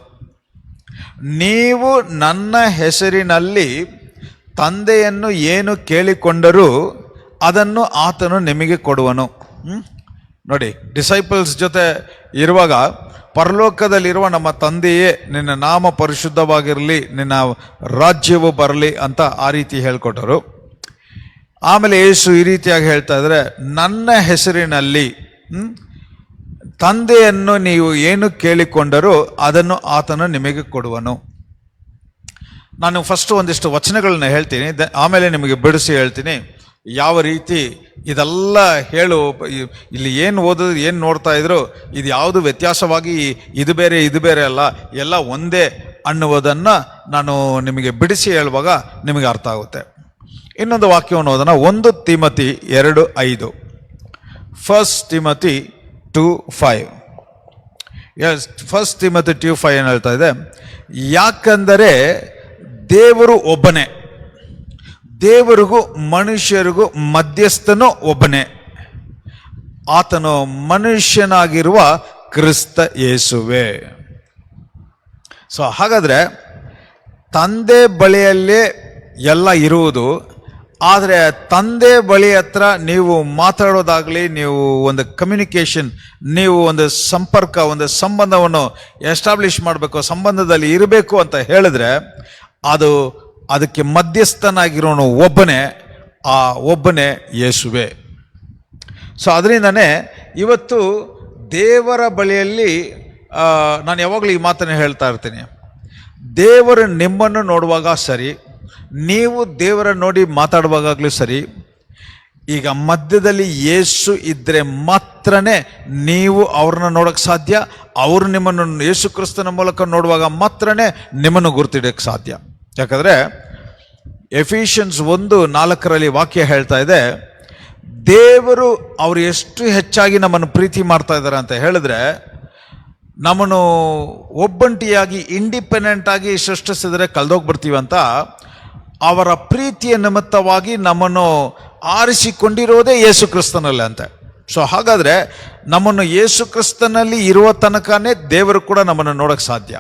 Speaker 1: ನೀವು ನನ್ನ ಹೆಸರಿನಲ್ಲಿ ತಂದೆಯನ್ನು ಏನು ಕೇಳಿಕೊಂಡರೂ ಅದನ್ನು ಆತನು ನಿಮಗೆ ಕೊಡುವನು. ನೋಡಿ, ಡಿಸೈಪಲ್ಸ್ ಜೊತೆ ಇರುವಾಗ ಪರಲೋಕದಲ್ಲಿರುವ ನಮ್ಮ ತಂದೆಯೇ, ನಿನ್ನ ನಾಮ ಪರಿಶುದ್ಧವಾಗಿರಲಿ, ನಿನ್ನ ರಾಜ್ಯವು ಬರಲಿ ಅಂತ ಆ ರೀತಿ ಹೇಳ್ಕೊಟ್ಟರು. ಆಮೇಲೆ ಯೇಸು ಈ ರೀತಿಯಾಗಿ ಹೇಳ್ತಾ ಇದ್ರೆ, ನನ್ನ ಹೆಸರಿನಲ್ಲಿ ತಂದೆಯನ್ನು ನೀವು ಏನು ಕೇಳಿಕೊಂಡರೂ ಅದನ್ನು ಆತನು ನಿಮಗೆ ಕೊಡುವನು. ನಾನು ಫಸ್ಟ್ ಒಂದಿಷ್ಟು ವಚನಗಳನ್ನ ಹೇಳ್ತೀನಿ, ಆಮೇಲೆ ನಿಮಗೆ ಬಿಡಿಸಿ ಹೇಳ್ತೀನಿ ಯಾವ ರೀತಿ ಇದೆಲ್ಲ ಇಲ್ಲಿ ಏನು ಓದೋದು, ಏನು ನೋಡ್ತಾ ಇದ್ರು, ಇದು ಯಾವುದು ವ್ಯತ್ಯಾಸವಾಗಿ ಇದು ಬೇರೆ ಅಲ್ಲ, ಎಲ್ಲ ಒಂದೇ ಅನ್ನುವುದನ್ನು ನಾನು ನಿಮಗೆ ಬಿಡಿಸಿ ಹೇಳುವಾಗ ನಿಮಗೆ ಅರ್ಥ ಆಗುತ್ತೆ. ಇನ್ನೊಂದು ವಾಕ್ಯವನ್ನು ಓದೋಣ. 1 ತಿಮೋಥಿ 2:5. 1 ತಿಮೋಥಿ 2:5. ಎಸ್, 1 ತಿಮೋಥಿ 2:5 ಏನು ಹೇಳ್ತಾ ಇದೆ? ಯಾಕಂದರೆ ದೇವರು ಒಬ್ಬನೇ, ದೇವರಿಗೂ ಮನುಷ್ಯರಿಗೂ ಮಧ್ಯಸ್ಥನೂ ಒಬ್ಬನೇ, ಆತನು ಮನುಷ್ಯನಾಗಿರುವ ಕ್ರಿಸ್ತ ಯೇಸುವೆ. ಸೊ ಹಾಗಾದರೆ ತಂದೆ ಬಳಿಯಲ್ಲೇ ಎಲ್ಲ ಇರುವುದು. ಆದರೆ ತಂದೆ ಬಳಿ ಹತ್ರ ನೀವು ಮಾತಾಡೋದಾಗಲಿ, ನೀವು ಒಂದು ಕಮ್ಯುನಿಕೇಷನ್, ನೀವು ಒಂದು ಸಂಪರ್ಕ, ಒಂದು ಸಂಬಂಧವನ್ನು ಎಸ್ಟಾಬ್ಲಿಷ್ ಮಾಡಬೇಕು, ಸಂಬಂಧದಲ್ಲಿ ಇರಬೇಕು ಅಂತ ಹೇಳಿದ್ರೆ ಅದಕ್ಕೆ ಮಧ್ಯಸ್ಥನಾಗಿರೋನು ಒಬ್ಬನೇ, ಆ ಒಬ್ಬನೇ ಯೇಸುವೆ. ಸೊ ಅದರಿಂದನೇ ಇವತ್ತು ದೇವರ ಬಳಿಯಲ್ಲಿ ನಾನು ಯಾವಾಗಲೂ ಈ ಮಾತನ್ನು ಹೇಳ್ತಾ ಇರ್ತೀನಿ, ದೇವರು ನಿಮ್ಮನ್ನು ನೋಡುವಾಗ ಸರಿ, ನೀವು ದೇವರ ನೋಡಿ ಮಾತಾಡುವಾಗಲೂ ಸರಿ, ಈಗ ಮಧ್ಯದಲ್ಲಿ ಯೇಸು ಇದ್ದರೆ ಮಾತ್ರನೇ ನೀವು ಅವ್ರನ್ನ ನೋಡೋಕ್ಕೆ ಸಾಧ್ಯ. ಅವರು ನಿಮ್ಮನ್ನು ಯೇಸು ಕ್ರಿಸ್ತನ ಮೂಲಕ ನೋಡುವಾಗ ಮಾತ್ರನೇ ನಿಮ್ಮನ್ನು ಗುರ್ತಿಡೋಕ್ಕೆ ಸಾಧ್ಯ. ಯಾಕಂದರೆ ಎಫಿಷಿಯನ್ಸ್ 1:4 ವಾಕ್ಯ ಹೇಳ್ತಾ ಇದೆ, ದೇವರು ಅವರು ಎಷ್ಟು ಹೆಚ್ಚಾಗಿ ನಮ್ಮನ್ನು ಪ್ರೀತಿ ಮಾಡ್ತಾ ಇದ್ದಾರೆ ಅಂತ ಹೇಳಿದ್ರೆ, ನಮ್ಮನ್ನು ಒಬ್ಬಂಟಿಯಾಗಿ ಇಂಡಿಪೆಂಡೆಂಟ್ ಆಗಿ ಸೃಷ್ಟಿಸಿದ್ರೆ ಕಳೆದೋಗ್ಬಿಡ್ತೀವಂತ ಅವರ ಪ್ರೀತಿಯ ನಿಮಿತ್ತವಾಗಿ ನಮ್ಮನ್ನು ಆರಿಸಿಕೊಂಡಿರೋದೇ ಯೇಸು ಕ್ರಿಸ್ತನಲ್ಲಿ ಅಂತೆ. ಸೊ ಹಾಗಾದರೆ ನಮ್ಮನ್ನು ಯೇಸು ಕ್ರಿಸ್ತನಲ್ಲಿ ಇರುವ ತನಕನೇ ದೇವರು ಕೂಡ ನಮ್ಮನ್ನು ನೋಡೋಕ್ಕೆ ಸಾಧ್ಯ.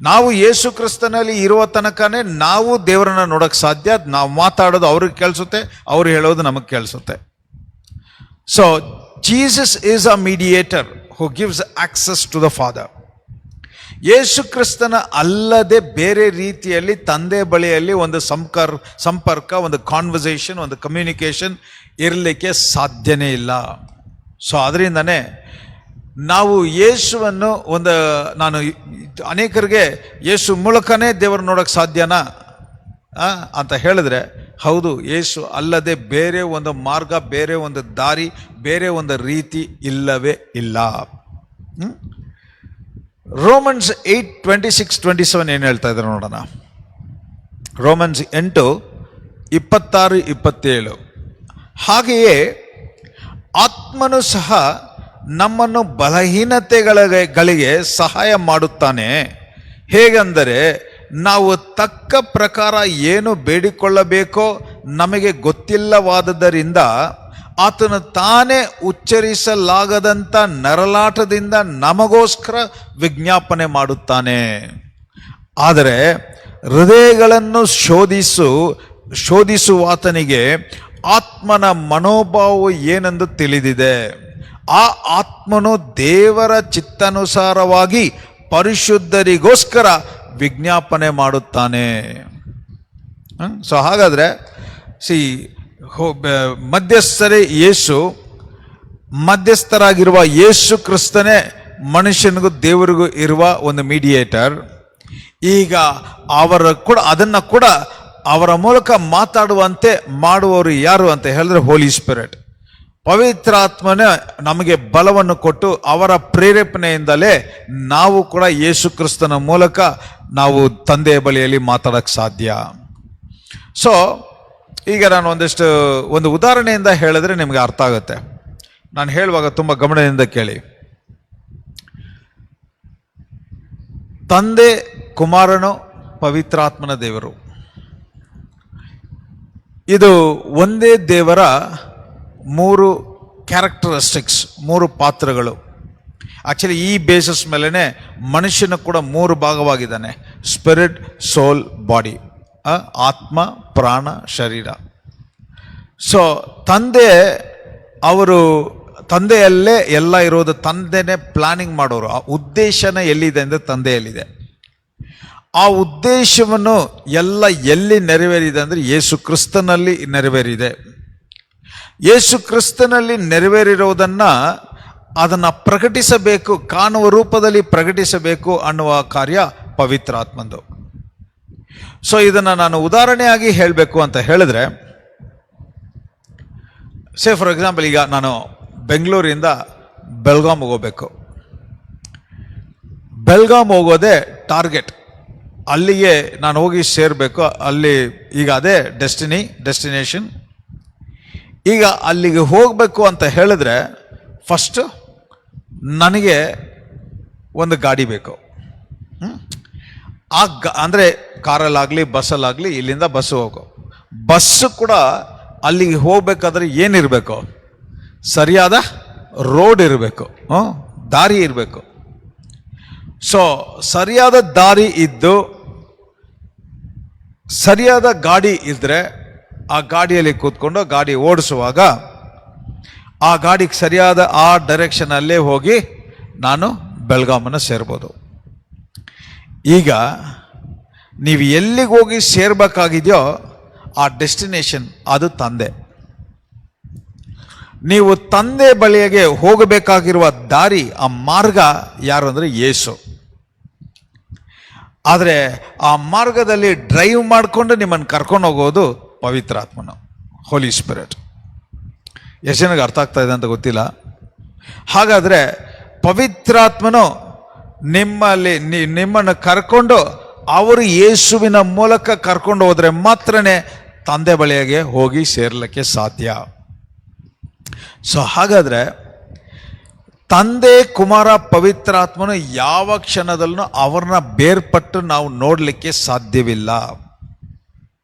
Speaker 1: ನಾವು ಯೇಸು ಕ್ರಿಸ್ತನಲ್ಲಿ ಇರುವ ತನಕನೇ ನಾವು ದೇವರನ್ನ ನೋಡೋಕ್ಕೆ ಸಾಧ್ಯ. ನಾವು ಮಾತಾಡೋದು ಅವ್ರಿಗೆ ಕೇಳಿಸುತ್ತೆ, ಅವ್ರು ಹೇಳೋದು ನಮಗೆ ಕೇಳಿಸುತ್ತೆ. So Jesus is a mediator who gives access to the father. ಯೇಸು ಕ್ರಿಸ್ತನ ಅಲ್ಲದೆ ಬೇರೆ ರೀತಿಯಲ್ಲಿ ತಂದೆ ಬಳಿಯಲ್ಲಿ ಒಂದು ಸಂಪರ್ಕ, ಒಂದು ಕಾನ್ವರ್ಸೇಷನ್, ಒಂದು ಕಮ್ಯುನಿಕೇಷನ್ ಇರಲಿಕ್ಕೆ ಸಾಧ್ಯನೇ ಇಲ್ಲ. ಸೊ ಅದರಿಂದನೇ ನಾವು ಯೇಸುವನ್ನು ನಾನು ಅನೇಕರಿಗೆ ಯೇಸು ಮೂಲಕನೇ ದೇವರು ನೋಡೋಕ್ಕೆ ಸಾಧ್ಯನಾ ಅಂತ ಹೇಳಿದ್ರೆ, ಹೌದು, ಯೇಸು ಅಲ್ಲದೆ ಬೇರೆ ಒಂದು ಮಾರ್ಗ, ಬೇರೆ ಒಂದು ದಾರಿ, ಬೇರೆ ಒಂದು ರೀತಿ ಇಲ್ಲವೇ ಇಲ್ಲ. ರೋಮನ್ಸ್ 8:26-27 ಏನು ಹೇಳ್ತಾ ಇದ್ದಾರೆ ನೋಡೋಣ. ರೋಮನ್ಸ್ 8:26-27. ಹಾಗೆಯೇ ಆತ್ಮನು ಸಹ ನಮ್ಮನ್ನು ಬಲಹೀನತೆಗಳಿಗೆ ಸಹಾಯ ಮಾಡುತ್ತಾನೆ. ಹೇಗೆಂದರೆ, ನಾವು ತಕ್ಕ ಪ್ರಕಾರ ಏನು ಬೇಡಿಕೊಳ್ಳಬೇಕೋ ನಮಗೆ ಗೊತ್ತಿಲ್ಲವಾದ್ದರಿಂದ ಆತನು ತಾನೇ ಉಚ್ಚರಿಸಲಾಗದಂಥ ನರಳಾಟದಿಂದ ನಮಗೋಸ್ಕರ ವಿಜ್ಞಾಪನೆ ಮಾಡುತ್ತಾನೆ. ಆದರೆ ಹೃದಯಗಳನ್ನು ಶೋಧಿಸುವಾತನಿಗೆ ಆತ್ಮನ ಮನೋಭಾವವು ಏನೆಂದು ತಿಳಿದಿದೆ. ಆ ಆತ್ಮನು ದೇವರ ಚಿತ್ತಾನುಸಾರವಾಗಿ ಪರಿಶುದ್ಧರಿಗೋಸ್ಕರ ವಿಜ್ಞಾಪನೆ ಮಾಡುತ್ತಾನೆ. ಸೊ ಹಾಗಾದರೆ ಮಧ್ಯಸ್ಥರಾಗಿರುವ ಯೇಸು ಕ್ರಿಸ್ತನೇ ಮನುಷ್ಯನಿಗೂ ದೇವರಿಗೂ ಇರುವ ಒಂದು ಮೀಡಿಯೇಟರ್. ಈಗ ಅದನ್ನು ಕೂಡ ಅವರ ಮೂಲಕ ಮಾತಾಡುವಂತೆ ಮಾಡುವವರು ಯಾರು ಅಂತ ಹೇಳಿದ್ರೆ ಹೋಲಿ ಸ್ಪಿರಿಟ್. ಪವಿತ್ರಾತ್ಮನ ನಮಗೆ ಬಲವನ್ನು ಕೊಟ್ಟು ಅವರ ಪ್ರೇರೇಪಣೆಯಿಂದಲೇ ನಾವು ಕೂಡ ಯೇಸು ಕ್ರಿಸ್ತನ ಮೂಲಕ ನಾವು ತಂದೆಯ ಬಳಿಯಲ್ಲಿ ಮಾತಾಡಕ್ಕೆ ಸಾಧ್ಯ. ಸೊ ಈಗ ನಾನು ಒಂದು ಉದಾಹರಣೆಯಿಂದ ಹೇಳಿದ್ರೆ ನಿಮಗೆ ಅರ್ಥ ಆಗುತ್ತೆ. ನಾನು ಹೇಳುವಾಗ ತುಂಬ ಗಮನದಿಂದ ಕೇಳಿ. ತಂದೆ, ಕುಮಾರನು, ಪವಿತ್ರಾತ್ಮನ ದೇವರು, ಇದು ಒಂದೇ ದೇವರ 3 ಕ್ಯಾರೆಕ್ಟರಿಸ್ಟಿಕ್ಸ್, 3 ಪಾತ್ರಗಳು. ಆಕ್ಚುಲಿ ಈ ಬೇಸಿಸ್ ಮೇಲೇ ಮನುಷ್ಯನ ಕೂಡ 3 ಭಾಗವಾಗಿದ್ದಾನೆ: ಸ್ಪಿರಿಟ್, ಸೋಲ್, ಬಾಡಿ. ಆತ್ಮ, ಪ್ರಾಣ, ಶರೀರ. ಸೊ ತಂದೆಯಲ್ಲೇ ಎಲ್ಲ ಇರೋದು. ತಂದೆನೇ ಪ್ಲಾನಿಂಗ್ ಮಾಡೋರು. ಆ ಉದ್ದೇಶನ ಎಲ್ಲಿದೆ ಅಂದರೆ ತಂದೆಯಲ್ಲಿದೆ. ಆ ಉದ್ದೇಶವನ್ನು ಎಲ್ಲಿ ನೆರವೇರಿದೆ ಅಂದರೆ ಯೇಸು ಕ್ರಿಸ್ತನಲ್ಲಿ ನೆರವೇರಿದೆ. ಯೇಸು ಕ್ರಿಸ್ತನಲ್ಲಿ ಅದನ್ನು ಪ್ರಕಟಿಸಬೇಕು, ಕಾಣುವ ರೂಪದಲ್ಲಿ ಪ್ರಕಟಿಸಬೇಕು ಅನ್ನುವ ಕಾರ್ಯ ಪವಿತ್ರಾತ್ಮಂದು. ಸೊ ಇದನ್ನು ನಾನು ಉದಾಹರಣೆಯಾಗಿ ಹೇಳಬೇಕು ಅಂತ ಹೇಳಿದ್ರೆ, ಫಾರ್ ಎಕ್ಸಾಂಪಲ್, ಈಗ ನಾನು ಬೆಂಗಳೂರಿಂದ ಬೆಳಗಾಂ ಹೋಗಬೇಕು. ಬೆಳಗಾಂ ಹೋಗೋದೇ ಟಾರ್ಗೆಟ್. ಅಲ್ಲಿಗೆ ನಾನು ಹೋಗಿ ಸೇರಬೇಕು. ಈಗ ಅದೇ ಡೆಸ್ಟಿನೇಷನ್. ಈಗ ಅಲ್ಲಿಗೆ ಹೋಗಬೇಕು ಅಂತ ಹೇಳಿದ್ರೆ ಫಸ್ಟ್ ನನಗೆ ಒಂದು ಗಾಡಿ ಬೇಕು. ಅಂದರೆ ಕಾರಲ್ಲಾಗಲಿ ಬಸ್ಸಲ್ಲಾಗಲಿ ಇಲ್ಲಿಂದ ಬಸ್ಸು ಕೂಡ ಅಲ್ಲಿಗೆ ಹೋಗ್ಬೇಕಾದ್ರೆ ಏನಿರಬೇಕು? ಸರಿಯಾದ ರೋಡ್ ಇರಬೇಕು, ದಾರಿ ಇರಬೇಕು. ಸೊ ಸರಿಯಾದ ದಾರಿ ಇದ್ದು ಸರಿಯಾದ ಗಾಡಿ ಇದ್ದರೆ ಆ ಗಾಡಿಯಲ್ಲಿ ಕೂತ್ಕೊಂಡು ಗಾಡಿ ಓಡಿಸುವಾಗ ಆ ಗಾಡಿಗೆ ಸರಿಯಾದ ಆ ಡೈರೆಕ್ಷನಲ್ಲೇ ಹೋಗಿ ನಾನು ಬೆಳಗಾಮನ್ನು ಸೇರ್ಬೋದು. ಈಗ ನೀವು ಎಲ್ಲಿಗೆ ಹೋಗಿ ಸೇರ್ಬೇಕಾಗಿದೆಯೋ ಆ ಡೆಸ್ಟಿನೇಷನ್ ಅದು ತಂದೆ. ನೀವು ತಂದೆ ಬಳಿಗೆ ಹೋಗಬೇಕಾಗಿರುವ ದಾರಿ, ಆ ಮಾರ್ಗ ಯಾರು ಅಂದರೆ ಯೇಸು. ಆದರೆ ಆ ಮಾರ್ಗದಲ್ಲಿ ಡ್ರೈವ್ ಮಾಡಿಕೊಂಡು ನಿಮ್ಮನ್ನು ಕರ್ಕೊಂಡು ಹೋಗೋದು ಪವಿತ್ರಾತ್ಮನು, ಹೋಲಿ ಸ್ಪಿರಿಟ್. ಎಷ್ಟು ಜನಕ್ಕೆ ಅರ್ಥ ಆಗ್ತಾ ಇದೆ ಅಂತ ಗೊತ್ತಿಲ್ಲ. ಹಾಗಾದರೆ ಪವಿತ್ರಾತ್ಮನು ನಿಮ್ಮನ್ನು ಕರ್ಕೊಂಡು ಅವರು ಯೇಸುವಿನ ಮೂಲಕ ಕರ್ಕೊಂಡು ಹೋದರೆ ಮಾತ್ರನೇ ತಂದೆ ಬಳಿಗೆ ಹೋಗಿ ಸೇರಲಿಕ್ಕೆ ಸಾಧ್ಯ. ಸೊ ಹಾಗಾದರೆ ತಂದೆ, ಕುಮಾರ, ಪವಿತ್ರಾತ್ಮನು ಯಾವ ಕ್ಷಣದಲ್ಲೂ ಅವ್ರನ್ನ ಬೇರ್ಪಟ್ಟು ನಾವು ನೋಡಲಿಕ್ಕೆ ಸಾಧ್ಯವಿಲ್ಲ.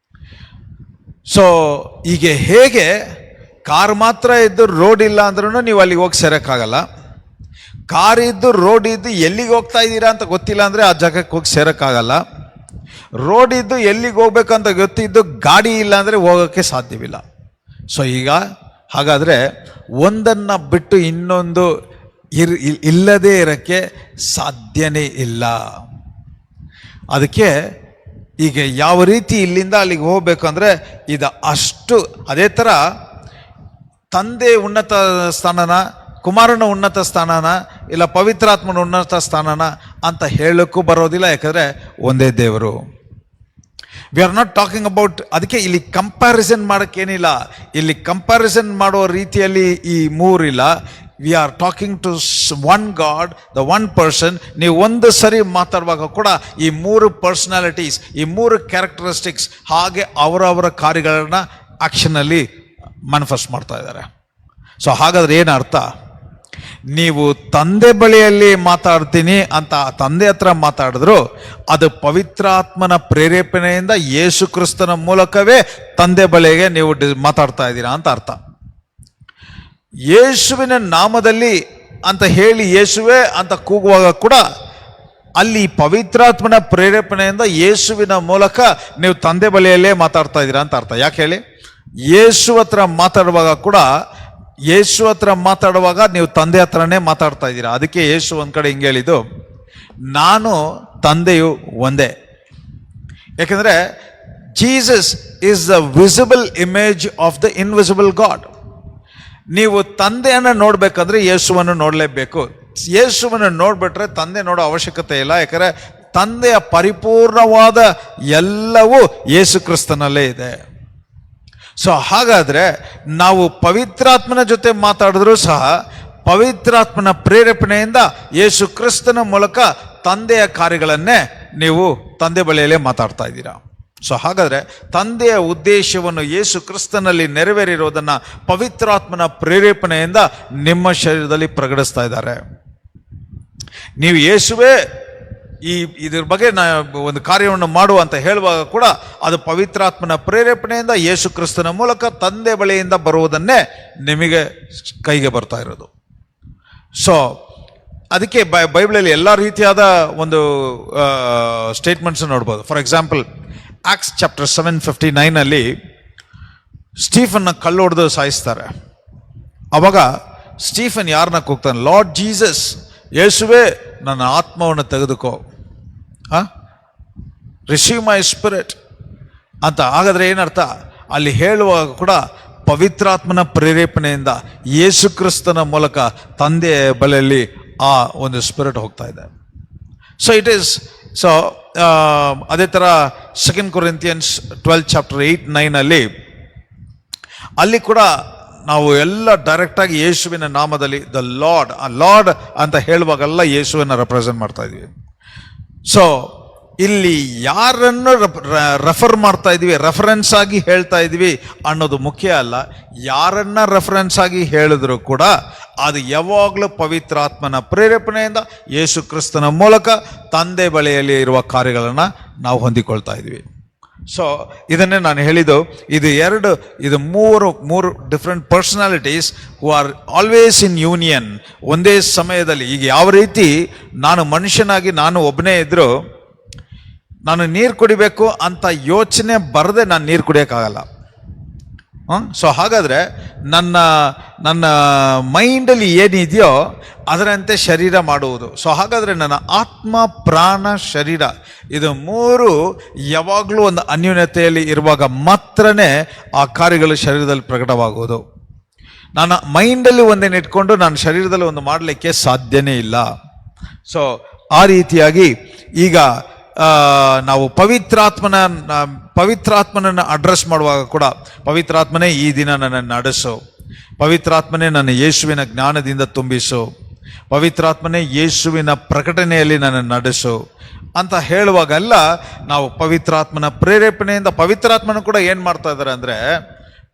Speaker 1: ಸೊ ಈಗ ಹೇಗೆ ಕಾರ್ ಮಾತ್ರ ಇದ್ದು ರೋಡ್ ಇಲ್ಲ ಅಂದ್ರೂ ನೀವು ಅಲ್ಲಿಗೆ ಹೋಗಿ ಸೇರೋಕ್ಕಾಗಲ್ಲ. ಕಾರ್ ಇದ್ದು ರೋಡ್ ಇದ್ದು ಎಲ್ಲಿಗೆ ಹೋಗ್ತಾ ಇದ್ದೀರಾ ಅಂತ ಗೊತ್ತಿಲ್ಲ ಅಂದರೆ ಆ ಜಾಗಕ್ಕೆ ಹೋಗಿ ಸೇರೋಕ್ಕಾಗಲ್ಲ. ರೋಡ್ ಇದ್ದು ಎಲ್ಲಿಗೆ ಹೋಗ್ಬೇಕಂತ ಗೊತ್ತಿದ್ದು ಗಾಡಿ ಇಲ್ಲ ಅಂದರೆ ಹೋಗೋಕ್ಕೆ ಸಾಧ್ಯವಿಲ್ಲ. ಸೊ ಈಗ ಹಾಗಾದರೆ ಒಂದನ್ನು ಬಿಟ್ಟು ಇನ್ನೊಂದು ಇಲ್ಲದೇ ಇರೋಕ್ಕೆ ಸಾಧ್ಯನೇ ಇಲ್ಲ. ಅದಕ್ಕೆ ಈಗ ಯಾವ ರೀತಿ ಇಲ್ಲಿಂದ ಅಲ್ಲಿಗೆ ಹೋಗ್ಬೇಕು ಅಂದರೆ ಇದು ಅಷ್ಟು. ಅದೇ ಥರ ತಂದೆ ಉನ್ನತ ಸ್ಥಾನನ, ಕುಮಾರನ ಉನ್ನತ ಸ್ಥಾನನ, ಇಲ್ಲ ಪವಿತ್ರಾತ್ಮನ ಉನ್ನತ ಸ್ಥಾನನ ಅಂತ ಹೇಳೋಕ್ಕೂ ಬರೋದಿಲ್ಲ. ಯಾಕಂದರೆ ಒಂದೇ ದೇವರು. We are not talking about. ಅದಕ್ಕೆ ಇಲ್ಲಿ ಕಂಪ್ಯಾರಿಸನ್ ಮಾಡೋಕ್ಕೇನಿಲ್ಲ. ಇಲ್ಲಿ ಕಂಪ್ಯಾರಿಸನ್ ಮಾಡೋ ರೀತಿಯಲ್ಲಿ ಈ ಮೂರಿಲ್ಲ. We are talking to one god, the one person. ನೀವು ಒಂದು ಸರಿ ಮಾತಾಡುವಾಗ ಕೂಡ ಈ 3 ಪರ್ಸನಾಲಿಟೀಸ್, ಈ 3 ಕ್ಯಾರೆಕ್ಟರಿಸ್ಟಿಕ್ಸ್ ಹಾಗೆ ಅವರವರ ಕಾರ್ಯಗಳನ್ನ ಆಕ್ಷನಲ್ಲಿ ಮ್ಯಾನಿಫೆಸ್ಟ್ ಮಾಡ್ತಾ ಇದ್ದಾರೆ. ಸೊ ಹಾಗಾದ್ರೆ ಏನು ಅರ್ಥ? ನೀವು ತಂದೆ ಬಳಿಯಲ್ಲಿ ಮಾತಾಡ್ತೀನಿ ಅಂತ ತಂದೆ ಹತ್ರ ಮಾತಾಡಿದ್ರು ಅದು ಪವಿತ್ರಾತ್ಮನ ಪ್ರೇರೇಪಣೆಯಿಂದ ಯೇಸು ಕ್ರಿಸ್ತನ ಮೂಲಕವೇ ತಂದೆ ಬಳಿಗೆ ನೀವು ಮಾತಾಡ್ತಾ ಇದ್ದೀರಾ ಅಂತ ಅರ್ಥ. ಯೇಸುವಿನ ನಾಮದಲ್ಲಿ ಅಂತ ಹೇಳಿ ಯೇಸುವೆ ಅಂತ ಕೂಗುವಾಗ ಕೂಡ ಅಲ್ಲಿ ಪವಿತ್ರಾತ್ಮನ ಪ್ರೇರೇಪಣೆಯಿಂದ ಯೇಸುವಿನ ಮೂಲಕ ನೀವು ತಂದೆ ಬಳಿಯಲ್ಲೇ ಮಾತಾಡ್ತಾ ಇದ್ದೀರಾ ಅಂತ ಅರ್ಥ. ಯಾಕೆ ಹೇಳಿ, ಯೇಸು ಹತ್ರ ಮಾತಾಡುವಾಗ ಕೂಡ ಯೇಸು ಹತ್ರ ಮಾತಾಡುವಾಗ ನೀವು ತಂದೆ ಹತ್ರನೇ ಮಾತಾಡ್ತಾ ಇದ್ದೀರಾ. ಅದಕ್ಕೆ ಯೇಸು ಒಂದ್ ಕಡೆ ಹಿಂಗೆ ಹೇಳಿದ್ದು, ನಾನು ತಂದೆಯು ಒಂದೇ. ಯಾಕಂದ್ರೆ Jesus is the visible image of the invisible god. ನೀವು ತಂದೆಯನ್ನು ನೋಡ್ಬೇಕಂದ್ರೆ ಯೇಸುವನ್ನು ನೋಡಲೇಬೇಕು. ಯೇಸುವನ್ನು ನೋಡ್ಬಿಟ್ರೆ ತಂದೆ ನೋಡೋ ಅವಶ್ಯಕತೆ ಇಲ್ಲ. ಯಾಕಂದ್ರೆ ತಂದೆಯ ಪರಿಪೂರ್ಣವಾದ ಎಲ್ಲವೂ ಯೇಸು ಕ್ರಿಸ್ತನಲ್ಲೇ ಇದೆ. ಸೊ ಹಾಗಾದ್ರೆ ನಾವು ಪವಿತ್ರಾತ್ಮನ ಜೊತೆ ಮಾತಾಡಿದ್ರೂ ಸಹ ಪವಿತ್ರಾತ್ಮನ ಪ್ರೇರೇಪಣೆಯಿಂದ ಯೇಸು ಕ್ರಿಸ್ತನ ಮೂಲಕ ತಂದೆಯ ಕಾರ್ಯಗಳನ್ನೇ ನೀವು ತಂದೆ ಬಳಿಯಲ್ಲೇ ಮಾತಾಡ್ತಾ ಇದ್ದೀರಾ. ಸೊ ಹಾಗಾದ್ರೆ ತಂದೆಯ ಉದ್ದೇಶವನ್ನು ಯೇಸು ಕ್ರಿಸ್ತನಲ್ಲಿ ನೆರವೇರಿರೋದನ್ನ ಪವಿತ್ರಾತ್ಮನ ಪ್ರೇರೇಪಣೆಯಿಂದ ನಿಮ್ಮ ಶರೀರದಲ್ಲಿ ಪ್ರಕಟಿಸ್ತಾ ಇದ್ದಾರೆ. ನೀವು ಯೇಸುವೇ ಇದ್ರ ಬಗ್ಗೆ ಒಂದು ಕಾರ್ಯವನ್ನು ಮಾಡುವ ಅಂತ ಹೇಳುವಾಗ ಕೂಡ ಅದು ಪವಿತ್ರಾತ್ಮನ ಪ್ರೇರೇಪಣೆಯಿಂದ ಯೇಸು ಕ್ರಿಸ್ತನ ಮೂಲಕ ತಂದೆ ಬಳಿಯಿಂದ ಬರುವುದನ್ನೇ ನಿಮಗೆ ಕೈಗೆ ಬರ್ತಾ ಇರೋದು. ಸೊ ಅದಕ್ಕೆ ಬೈಬಲಲ್ಲಿ ಎಲ್ಲ ರೀತಿಯಾದ ಒಂದು ಸ್ಟೇಟ್ಮೆಂಟ್ಸ್ ನೋಡ್ಬೋದು. ಫಾರ್ ಎಕ್ಸಾಂಪಲ್, ಆಕ್ಟ್ಸ್ ಚಾಪ್ಟರ್ 7:59 ಅಲ್ಲಿ ಸ್ಟೀಫನ್ನ ಕಲ್ಲು ಹೊಡೆದು ಸಾಯಿಸ್ತಾರೆ. ಅವಾಗ ಸ್ಟೀಫನ್ ಯಾರನ್ನ ಕೂಗ್ತಾನೆ? ಲಾರ್ಡ್ ಜೀಸಸ್, ಯೇಸುವೆ ನನ್ನ ಆತ್ಮವನ್ನು ತೆಗೆದುಕೋ, ರಿಸೀವ್ ಮೈ ಸ್ಪಿರಿಟ್ ಅಂತ. ಹಾಗಾದ್ರೆ ಏನರ್ಥ? ಅಲ್ಲಿ ಹೇಳುವಾಗ ಕೂಡ ಪವಿತ್ರಾತ್ಮನ ಪ್ರೇರೇಪಣೆಯಿಂದ ಯೇಸು ಕ್ರಿಸ್ತನ ಮೂಲಕ ತಂದೆಯ ಬಳಿಯಲ್ಲಿ ಆ ಒಂದು ಸ್ಪಿರಿಟ್ ಹೋಗ್ತಾ ಇದೆ. ಸೊ ಇಟ್ ಈಸ್ ಸೊ ಅದೇ ಥರ 2 Corinthians 12:8-9 ಅಲ್ಲಿ ಕೂಡ ನಾವು ಎಲ್ಲ ಡೈರೆಕ್ಟಾಗಿ ಯೇಸುವಿನ ನಾಮದಲ್ಲಿ ದ ಲಾರ್ಡ್, ಆ ಲಾರ್ಡ್ ಅಂತ ಹೇಳುವಾಗೆಲ್ಲ ಯೇಸುವನ್ನು ರೆಪ್ರೆಸೆಂಟ್ ಮಾಡ್ತಾ ಇದ್ವಿ. ಸೊ ಇಲ್ಲಿ ಯಾರನ್ನು ರೆಫರ್ ಮಾಡ್ತಾ ಇದ್ವಿ, ರೆಫರೆನ್ಸ್ ಆಗಿ ಹೇಳ್ತಾ ಇದ್ವಿ ಅನ್ನೋದು ಮುಖ್ಯ ಅಲ್ಲ. ಯಾರನ್ನ ರೆಫರೆನ್ಸ್ ಆಗಿ ಹೇಳಿದ್ರು ಕೂಡ ಅದು ಯಾವಾಗಲೂ ಪವಿತ್ರಾತ್ಮನ ಪ್ರೇರೇಪಣೆಯಿಂದ ಯೇಸು ಕ್ರಿಸ್ತನ ಮೂಲಕ ತಂದೆ ಬಳಿಯಲ್ಲಿ ಇರುವ ಕಾರ್ಯಗಳನ್ನು ನಾವು ಹೊಂದಿಕೊಳ್ತಾ ಇದ್ವಿ. ಸೊ ಇದನ್ನೇ ನಾನು ಹೇಳಿದ್ದು, ಇದು ಮೂರು different personalities who are always in union. ಒಂದೇ ಸಮಯದಲ್ಲಿ, ಈಗ ಯಾವ ರೀತಿ ನಾನು ಮನುಷ್ಯನಾಗಿ ನಾನು ಒಬ್ಬನೇ ಇದ್ದರೂ ನಾನು ನೀರು ಕುಡಿಬೇಕು ಅಂತ ಯೋಚನೆ ಬರದೆ ನಾನು ನೀರು ಕುಡಿಯೋಕ್ಕಾಗಲ್ಲ. ಸೊ ಹಾಗಾದರೆ ನನ್ನ ಮೈಂಡಲ್ಲಿ ಏನಿದೆಯೋ ಅದರಂತೆ ಶರೀರ ಮಾಡುವುದು. ಸೊ ಹಾಗಾದರೆ ನನ್ನ ಆತ್ಮ, ಪ್ರಾಣ, ಶರೀರ ಇದು ಮೂರು ಯಾವಾಗಲೂ ಒಂದು ಅನ್ಯೂನ್ಯತೆಯಲ್ಲಿ ಇರುವಾಗ ಮಾತ್ರನೇ ಆ ಕಾರ್ಯಗಳು ಶರೀರದಲ್ಲಿ ಪ್ರಕಟವಾಗುವುದು. ನನ್ನ ಮೈಂಡಲ್ಲಿ ಒಂದೇನು ಇಟ್ಕೊಂಡು ನಾನು ಶರೀರದಲ್ಲಿ ಒಂದು ಮಾಡಲಿಕ್ಕೆ ಸಾಧ್ಯನೇ ಇಲ್ಲ. ಸೊ ಆ ರೀತಿಯಾಗಿ ಈಗ ನಾವು ಪವಿತ್ರಾತ್ಮನನ್ನು ಅಡ್ರೆಸ್ ಮಾಡುವಾಗ ಕೂಡ, ಪವಿತ್ರಾತ್ಮನೇ ಈ ದಿನ ನನ್ನನ್ನು ನಡೆಸು, ಪವಿತ್ರಾತ್ಮನೇ ನನ್ನ ಯೇಸುವಿನ ಜ್ಞಾನದಿಂದ ತುಂಬಿಸು, ಪವಿತ್ರಾತ್ಮನೇ ಯೇಸುವಿನ ಪ್ರಕಟಣೆಯಲ್ಲಿ ನನ್ನನ್ನು ನಡೆಸು ಅಂತ ಹೇಳುವಾಗೆಲ್ಲ ನಾವು ಪವಿತ್ರಾತ್ಮನ ಪ್ರೇರೇಪಣೆಯಿಂದ, ಪವಿತ್ರಾತ್ಮನ ಕೂಡ ಏನು ಮಾಡ್ತಾ ಇದ್ದಾರೆ ಅಂದರೆ,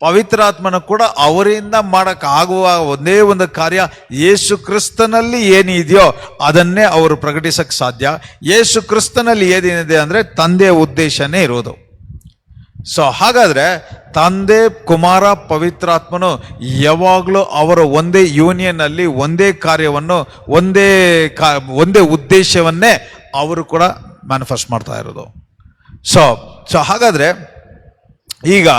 Speaker 1: ಪವಿತ್ರಾತ್ಮನ ಕೂಡ ಅವರಿಂದ ಮಾಡೋಕ್ಕಾಗುವ ಒಂದೇ ಒಂದು ಕಾರ್ಯ, ಯೇಸು ಕ್ರಿಸ್ತನಲ್ಲಿ ಏನಿದೆಯೋ ಅದನ್ನೇ ಅವರು ಪ್ರಕಟಿಸಕ್ಕೆ ಸಾಧ್ಯ. ಯೇಸು ಕ್ರಿಸ್ತನಲ್ಲಿ ಏನೇನಿದೆ ಅಂದರೆ ತಂದೆಯ ಉದ್ದೇಶನೇ ಇರೋದು. ಸೊ ಹಾಗಾದರೆ ತಂದೆ, ಕುಮಾರ, ಪವಿತ್ರಾತ್ಮನು ಯಾವಾಗಲೂ ಅವರ ಒಂದೇ ಯೂನಿಯನ್ನಲ್ಲಿ ಒಂದೇ ಕಾರ್ಯವನ್ನು, ಒಂದೇ ಉದ್ದೇಶವನ್ನೇ ಅವರು ಕೂಡ ಮ್ಯಾನಿಫೆಸ್ಟ್ ಮಾಡ್ತಾ ಇರೋದು. ಸೊ ಹಾಗಾದರೆ ಈಗ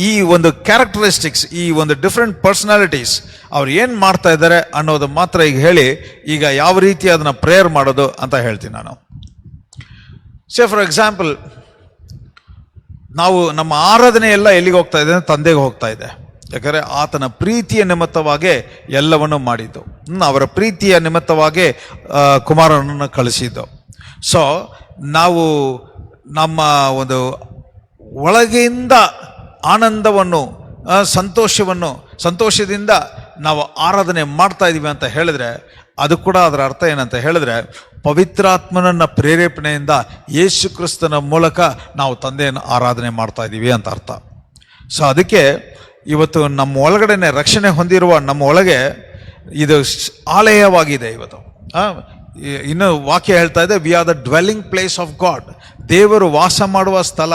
Speaker 1: ಈ ಒಂದು ಕ್ಯಾರೆಕ್ಟರಿಸ್ಟಿಕ್ಸ್, ಈ ಒಂದು ಡಿಫ್ರೆಂಟ್ ಪರ್ಸನಾಲಿಟೀಸ್ ಅವ್ರು ಏನು ಮಾಡ್ತಾ ಇದ್ದಾರೆ ಅನ್ನೋದು ಮಾತ್ರ ಈಗ ಹೇಳಿ, ಈಗ ಯಾವ ರೀತಿ ಅದನ್ನು ಪ್ರೇಯರ್ ಮಾಡೋದು ಅಂತ ಹೇಳ್ತೀನಿ ನಾನು. ಸೇ ಫಾರ್ ಎಕ್ಸಾಂಪಲ್, ನಾವು ನಮ್ಮ ಆರಾಧನೆ ಎಲ್ಲ ಎಲ್ಲಿಗೆ ಹೋಗ್ತಾ ಇದೆ? ತಂದೆಗೆ ಹೋಗ್ತಾ ಇದೆ. ಯಾಕಂದರೆ ಆತನ ಪ್ರೀತಿಯ ನಿಮಿತ್ತವಾಗಿ ಎಲ್ಲವನ್ನು ಮಾಡಿದ್ದು, ಅವರ ಪ್ರೀತಿಯ ನಿಮಿತ್ತವಾಗಿ ಕುಮಾರನನ್ನು ಕಳಿಸಿದ್ದು. ಸೊ ನಾವು ನಮ್ಮ ಒಂದು ಒಳಗಿಂದ ಆನಂದವನ್ನು, ಸಂತೋಷದಿಂದ ನಾವು ಆರಾಧನೆ ಮಾಡ್ತಾ ಇದ್ದೀವಿ ಅಂತ ಹೇಳಿದ್ರೆ, ಅದು ಕೂಡ ಅದರ ಅರ್ಥ ಏನಂತ ಹೇಳಿದ್ರೆ, ಪವಿತ್ರಾತ್ಮನನ್ನ ಪ್ರೇರೇಪಣೆಯಿಂದ ಯೇಸು ಕ್ರಿಸ್ತನ ಮೂಲಕ ನಾವು ತಂದೆಯನ್ನು ಆರಾಧನೆ ಮಾಡ್ತಾ ಇದ್ದೀವಿ ಅಂತ ಅರ್ಥ. ಸೊ ಅದಕ್ಕೆ ಇವತ್ತು ನಮ್ಮ ಒಳಗಡೆನೆ ರಕ್ಷಣೆ ಹೊಂದಿರುವ ನಮ್ಮ ಒಳಗೆ ಇದು ಆಲಯವಾಗಿದೆ. ಇವತ್ತು ಇನ್ನು ವಾಕ್ಯ ಹೇಳ್ತಾ ಇದೆ, we are the dwelling place of god. ದೇವರು ವಾಸ ಮಾಡುವ ಸ್ಥಳ,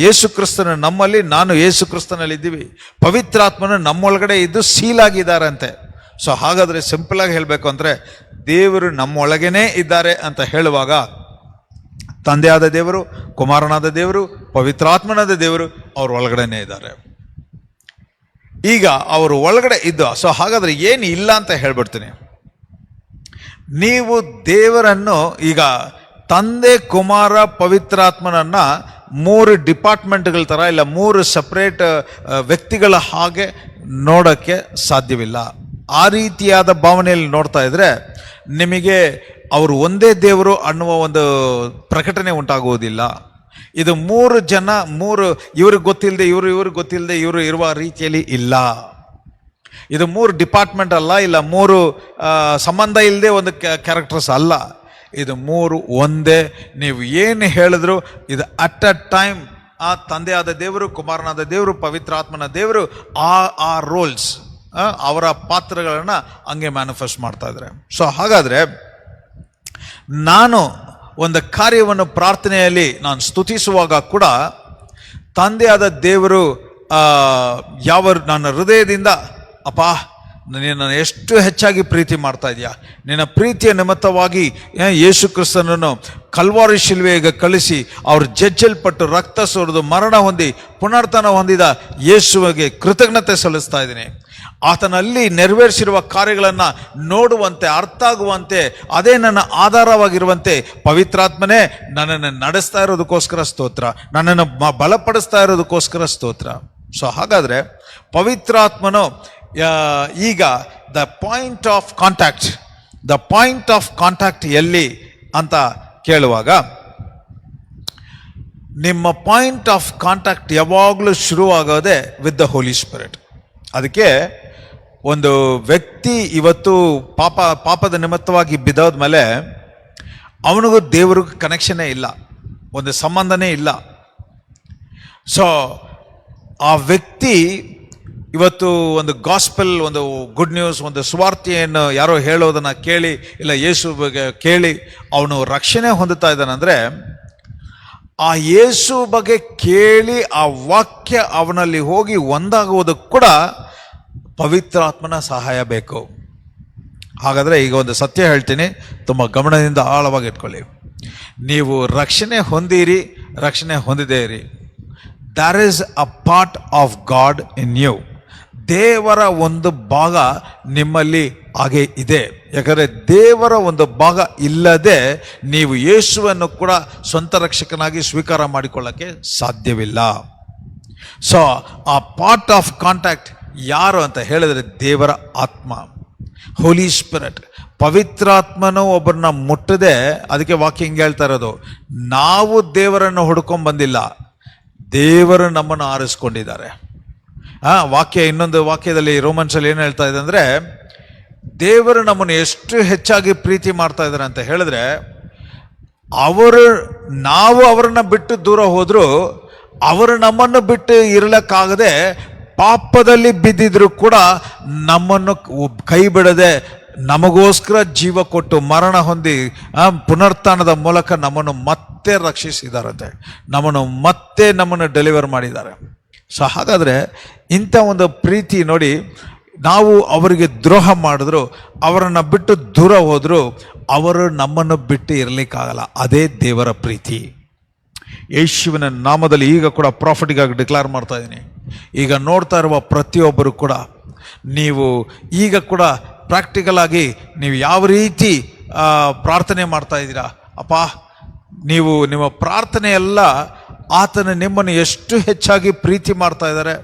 Speaker 1: ಯೇಸು ಕ್ರಿಸ್ತನ ನಮ್ಮಲ್ಲಿ, ನಾನು ಯೇಸು ಕ್ರಿಸ್ತನಲ್ಲಿ ಇದ್ದೀವಿ. ಪವಿತ್ರಾತ್ಮನು ನಮ್ಮೊಳಗಡೆ ಇದ್ದು ಸೀಲಾಗಿದ್ದಾರಂತೆ. ಸೊ ಹಾಗಾದರೆ ಸಿಂಪಲ್ ಆಗಿ ಹೇಳಬೇಕು ಅಂದರೆ, ದೇವರು ನಮ್ಮೊಳಗೇನೆ ಇದ್ದಾರೆ ಅಂತ ಹೇಳುವಾಗ ತಂದೆಯಾದ ದೇವರು, ಕುಮಾರನಾದ ದೇವರು, ಪವಿತ್ರಾತ್ಮನಾದ ದೇವರು ಅವ್ರ ಒಳಗಡೆನೇ ಇದ್ದಾರೆ. ಈಗ ಅವರು ಒಳಗಡೆ ಇದ್ದು, ಸೊ ಹಾಗಾದರೆ ಏನು ಇಲ್ಲ ಅಂತ ಹೇಳ್ಬಿಡ್ತೀನಿ. ನೀವು ದೇವರನ್ನು ಈಗ ತಂದೆ, ಕುಮಾರ, ಪವಿತ್ರಾತ್ಮನನ್ನ 3 ಡಿಪಾರ್ಟ್ಮೆಂಟ್ಗಳ ಥರ, ಇಲ್ಲ 3 ಸಪ್ರೇಟ್ ವ್ಯಕ್ತಿಗಳ ಹಾಗೆ ನೋಡೋಕ್ಕೆ ಸಾಧ್ಯವಿಲ್ಲ. ಆ ರೀತಿಯಾದ ಭಾವನೆಯಲ್ಲಿ ನೋಡ್ತಾ ಇದ್ರೆ ನಿಮಗೆ ಅವರು ಒಂದೇ ದೇವರು ಅನ್ನುವ ಒಂದು ಪ್ರಕಟಣೆ ಉಂಟಾಗುವುದಿಲ್ಲ. ಇದು 3 ಜನ, 3 ಇವ್ರಿಗೆ ಗೊತ್ತಿಲ್ಲದೆ ಇವ್ರಿಗೆ ಗೊತ್ತಿಲ್ಲದೆ ಇವರು ಇರುವ ರೀತಿಯಲ್ಲಿ ಇಲ್ಲ. ಇದು 3 ಡಿಪಾರ್ಟ್ಮೆಂಟ್ ಅಲ್ಲ, ಇಲ್ಲ 3 ಸಂಬಂಧ ಇಲ್ಲದೆ ಒಂದು ಕ್ಯಾರೆಕ್ಟರ್ಸ್ ಅಲ್ಲ. ಇದು 3 ಒಂದೇ. ನೀವು ಏನು ಹೇಳಿದ್ರು ಇದು ಅಟ್ ಅ ಟೈಮ್ ಆ ತಂದೆಯಾದ ದೇವರು, ಕುಮಾರನಾದ ದೇವರು, ಪವಿತ್ರಾತ್ಮನ ದೇವರು ಆ ರೋಲ್ಸ್, ಅವರ ಪಾತ್ರಗಳನ್ನು ಹಂಗೆ ಮ್ಯಾನಿಫೆಸ್ಟ್ ಮಾಡ್ತಾ ಇದ್ದಾರೆ. ಸೊ ಹಾಗಾದರೆ ನಾನು ಒಂದು ಕಾರ್ಯವನ್ನು ಪ್ರಾರ್ಥನೆಯಲ್ಲಿ ನಾನು ಸ್ತುತಿಸುವಾಗ ಕೂಡ ತಂದೆಯಾದ ದೇವರು ನನ್ನ ಹೃದಯದಿಂದ, ಅಪ್ಪ ನಿನ್ನನ್ನು ಎಷ್ಟು ಹೆಚ್ಚಾಗಿ ಪ್ರೀತಿ ಮಾಡ್ತಾ ಇದೆಯಾ, ನಿನ್ನ ಪ್ರೀತಿಯ ನಿಮಿತ್ತವಾಗಿ ಯೇಸು ಕ್ರಿಸ್ತನನ್ನು ಕಲ್ವಾರಿ ಶಿಲುವೆಗೆ ಕಳಿಸಿ ಅವ್ರು ಜಜ್ಜಲ್ಪಟ್ಟು ರಕ್ತ ಸುರಿದು ಮರಣ ಹೊಂದಿ ಪುನರ್ತನ ಹೊಂದಿದ ಯೇಸುವಿಗೆ ಕೃತಜ್ಞತೆ ಸಲ್ಲಿಸ್ತಾ ಇದ್ದೀನಿ. ಆತನಲ್ಲಿ ನೆರವೇರಿಸಿರುವ ಕಾರ್ಯಗಳನ್ನು ನೋಡುವಂತೆ, ಅರ್ಥ ಆಗುವಂತೆ, ಅದೇ ನನ್ನ ಆಧಾರವಾಗಿರುವಂತೆ ಪವಿತ್ರಾತ್ಮನೇ ನನ್ನನ್ನು ನಡೆಸ್ತಾ ಇರೋದಕ್ಕೋಸ್ಕರ ಸ್ತೋತ್ರ, ನನ್ನನ್ನು ಬಲಪಡಿಸ್ತಾ ಇರೋದಕ್ಕೋಸ್ಕರ ಸ್ತೋತ್ರ. ಸೊ ಹಾಗಾದರೆ ಪವಿತ್ರಾತ್ಮನು ಈಗ ದ ಪಾಯಿಂಟ್ ಆಫ್ ಕಾಂಟ್ಯಾಕ್ಟ್ ಎಲ್ಲಿ ಅಂತ ಕೇಳುವಾಗ, ನಿಮ್ಮ ಪಾಯಿಂಟ್ ಆಫ್ ಕಾಂಟ್ಯಾಕ್ಟ್ ಯಾವಾಗಲೂ ಶುರುವಾಗೋದೇ ವಿತ್ ದ ಹೋಲಿ ಸ್ಪಿರಿಟ್. ಅದಕ್ಕೆ ಒಂದು ವ್ಯಕ್ತಿ ಇವತ್ತು ಪಾಪದ ನಿಮಿತ್ತವಾಗಿ ಬಿದ್ದೋದ ಮೇಲೆ ಅವನಿಗೂ ದೇವರಿಗೂ ಕನೆಕ್ಷನ್ನೇ ಇಲ್ಲ, ಒಂದು ಸಂಬಂಧನೇ ಇಲ್ಲ. ಸೊ ಆ ವ್ಯಕ್ತಿ ಇವತ್ತು ಒಂದು ಗಾಸ್ಪೆಲ್, ಒಂದು ಗುಡ್ ನ್ಯೂಸ್, ಒಂದು ಸುವಾರ್ತೆಯನ್ನು ಯಾರೋ ಹೇಳೋದನ್ನು ಕೇಳಿ, ಇಲ್ಲ ಯೇಸು ಬಗ್ಗೆ ಕೇಳಿ ಅವನು ರಕ್ಷಣೆ ಹೊಂದುತ್ತಾ ಇದ್ದಾನಂದರೆ, ಆ ಯೇಸು ಬಗ್ಗೆ ಕೇಳಿ ಆ ವಾಕ್ಯ ಅವನಲ್ಲಿ ಹೋಗಿ ಒಂದಾಗುವುದಕ್ಕೆ ಕೂಡ ಪವಿತ್ರಾತ್ಮನ ಸಹಾಯ ಬೇಕು. ಹಾಗಾದರೆ ಈಗ ಒಂದು ಸತ್ಯ ಹೇಳ್ತೀನಿ, ತುಂಬ ಗಮನದಿಂದ ಆಳವಾಗಿ ಇಟ್ಕೊಳ್ಳಿ. ನೀವು ರಕ್ಷಣೆ ಹೊಂದಿರಿ, ರಕ್ಷಣೆ ಹೊಂದಿದೇ ಇರಿ, there is a part of God in you. ದೇವರ ಒಂದು ಭಾಗ ನಿಮ್ಮಲ್ಲಿ ಹಾಗೆ ಇದೆ. ಯಾಕಂದರೆ ದೇವರ ಒಂದು ಭಾಗ ಇಲ್ಲದೆ ನೀವು ಯೇಸುವನ್ನು ಕೂಡ ಸ್ವಂತ ರಕ್ಷಕನಾಗಿ ಸ್ವೀಕಾರ ಮಾಡಿಕೊಳ್ಳೋಕ್ಕೆ ಸಾಧ್ಯವಿಲ್ಲ. ಸೊ ಆ ಪಾರ್ಟ್ ಆಫ್ ಕಾಂಟ್ಯಾಕ್ಟ್ ಯಾರು ಅಂತ ಹೇಳಿದ್ರೆ ದೇವರ ಆತ್ಮ, ಹೋಲಿ ಸ್ಪಿರಿಟ್. ಪವಿತ್ರಾತ್ಮನು ಒಬ್ಬರನ್ನ ಮುಟ್ಟದೆ, ಅದಕ್ಕೆ ವಾಕ್ಯ ಹಿಂಗೆ ಹೇಳ್ತಾ ಇರೋದು, ನಾವು ದೇವರನ್ನು ಹುಡ್ಕೊಂಡ್ ಬಂದಿಲ್ಲ, ದೇವರು ನಮ್ಮನ್ನು ಆರಿಸ್ಕೊಂಡಿದ್ದಾರೆ. ವಾಕ್ಯ ಇನ್ನೊಂದು ವಾಕ್ಯದಲ್ಲಿ ರೋಮನ್ಸಲ್ಲಿ ಏನು ಹೇಳ್ತಾ ಇದೆ ಅಂದರೆ, ದೇವರು ನಮ್ಮನ್ನು ಎಷ್ಟು ಹೆಚ್ಚಾಗಿ ಪ್ರೀತಿ ಮಾಡ್ತಾ ಇದ್ದಾರೆ ಅಂತ ಹೇಳಿದ್ರೆ, ನಾವು ಅವರನ್ನ ಬಿಟ್ಟು ದೂರ ಹೋದರೂ ಅವರು ನಮ್ಮನ್ನು ಬಿಟ್ಟು ಇರಲಿಕ್ಕಾಗದೆ ಪಾಪದಲ್ಲಿ ಬಿದ್ದಿದ್ರು ಕೂಡ ನಮ್ಮನ್ನು ಕೈ ಬಿಡದೆ ನಮಗೋಸ್ಕರ ಜೀವ ಕೊಟ್ಟು ಮರಣ ಹೊಂದಿ ಪುನರ್ತನದ ಮೂಲಕ ನಮ್ಮನ್ನು ಮತ್ತೆ ರಕ್ಷಿಸಿದಾರಂತೆ, ನಮ್ಮನ್ನು ಡೆಲಿವರ್ ಮಾಡಿದ್ದಾರೆ. ಸೊ ಹಾಗಾದರೆ ಇಂಥ ಒಂದು ಪ್ರೀತಿ ನೋಡಿ, ನಾವು ಅವರಿಗೆ ದ್ರೋಹ ಮಾಡಿದ್ರು, ಅವರನ್ನು ಬಿಟ್ಟು ದೂರ ಹೋದರೂ ಅವರು ನಮ್ಮನ್ನು ಬಿಟ್ಟು ಇರಲಿಕ್ಕಾಗಲ್ಲ. ಅದೇ ದೇವರ ಪ್ರೀತಿ. ಯೇಸುವಿನ ನಾಮದಲ್ಲಿ ಈಗ ಕೂಡ ಪ್ರಾಫಿಟಿಗಾಗಿ ಡಿಕ್ಲೇರ್ ಮಾಡ್ತಾ ಇದ್ದೀನಿ. ಈಗ ನೋಡ್ತಾ ಇರುವ ಪ್ರತಿಯೊಬ್ಬರು ಕೂಡ ನೀವು ಈಗ ಕೂಡ ಪ್ರಾಕ್ಟಿಕಲ್ ಆಗಿ ನೀವು ಯಾವ ರೀತಿ ಪ್ರಾರ್ಥನೆ ಮಾಡ್ತಾ ಇದ್ದೀರಾ, ಅಪ್ಪ ನೀವು ನಿಮ್ಮ ಪ್ರಾರ್ಥನೆ ಎಲ್ಲ ಆತನ ನಿಮ್ಮನ್ನು ಎಷ್ಟು ಹೆಚ್ಚಾಗಿ ಪ್ರೀತಿ ಮಾಡ್ತಾ ಇದ್ದಾರೆ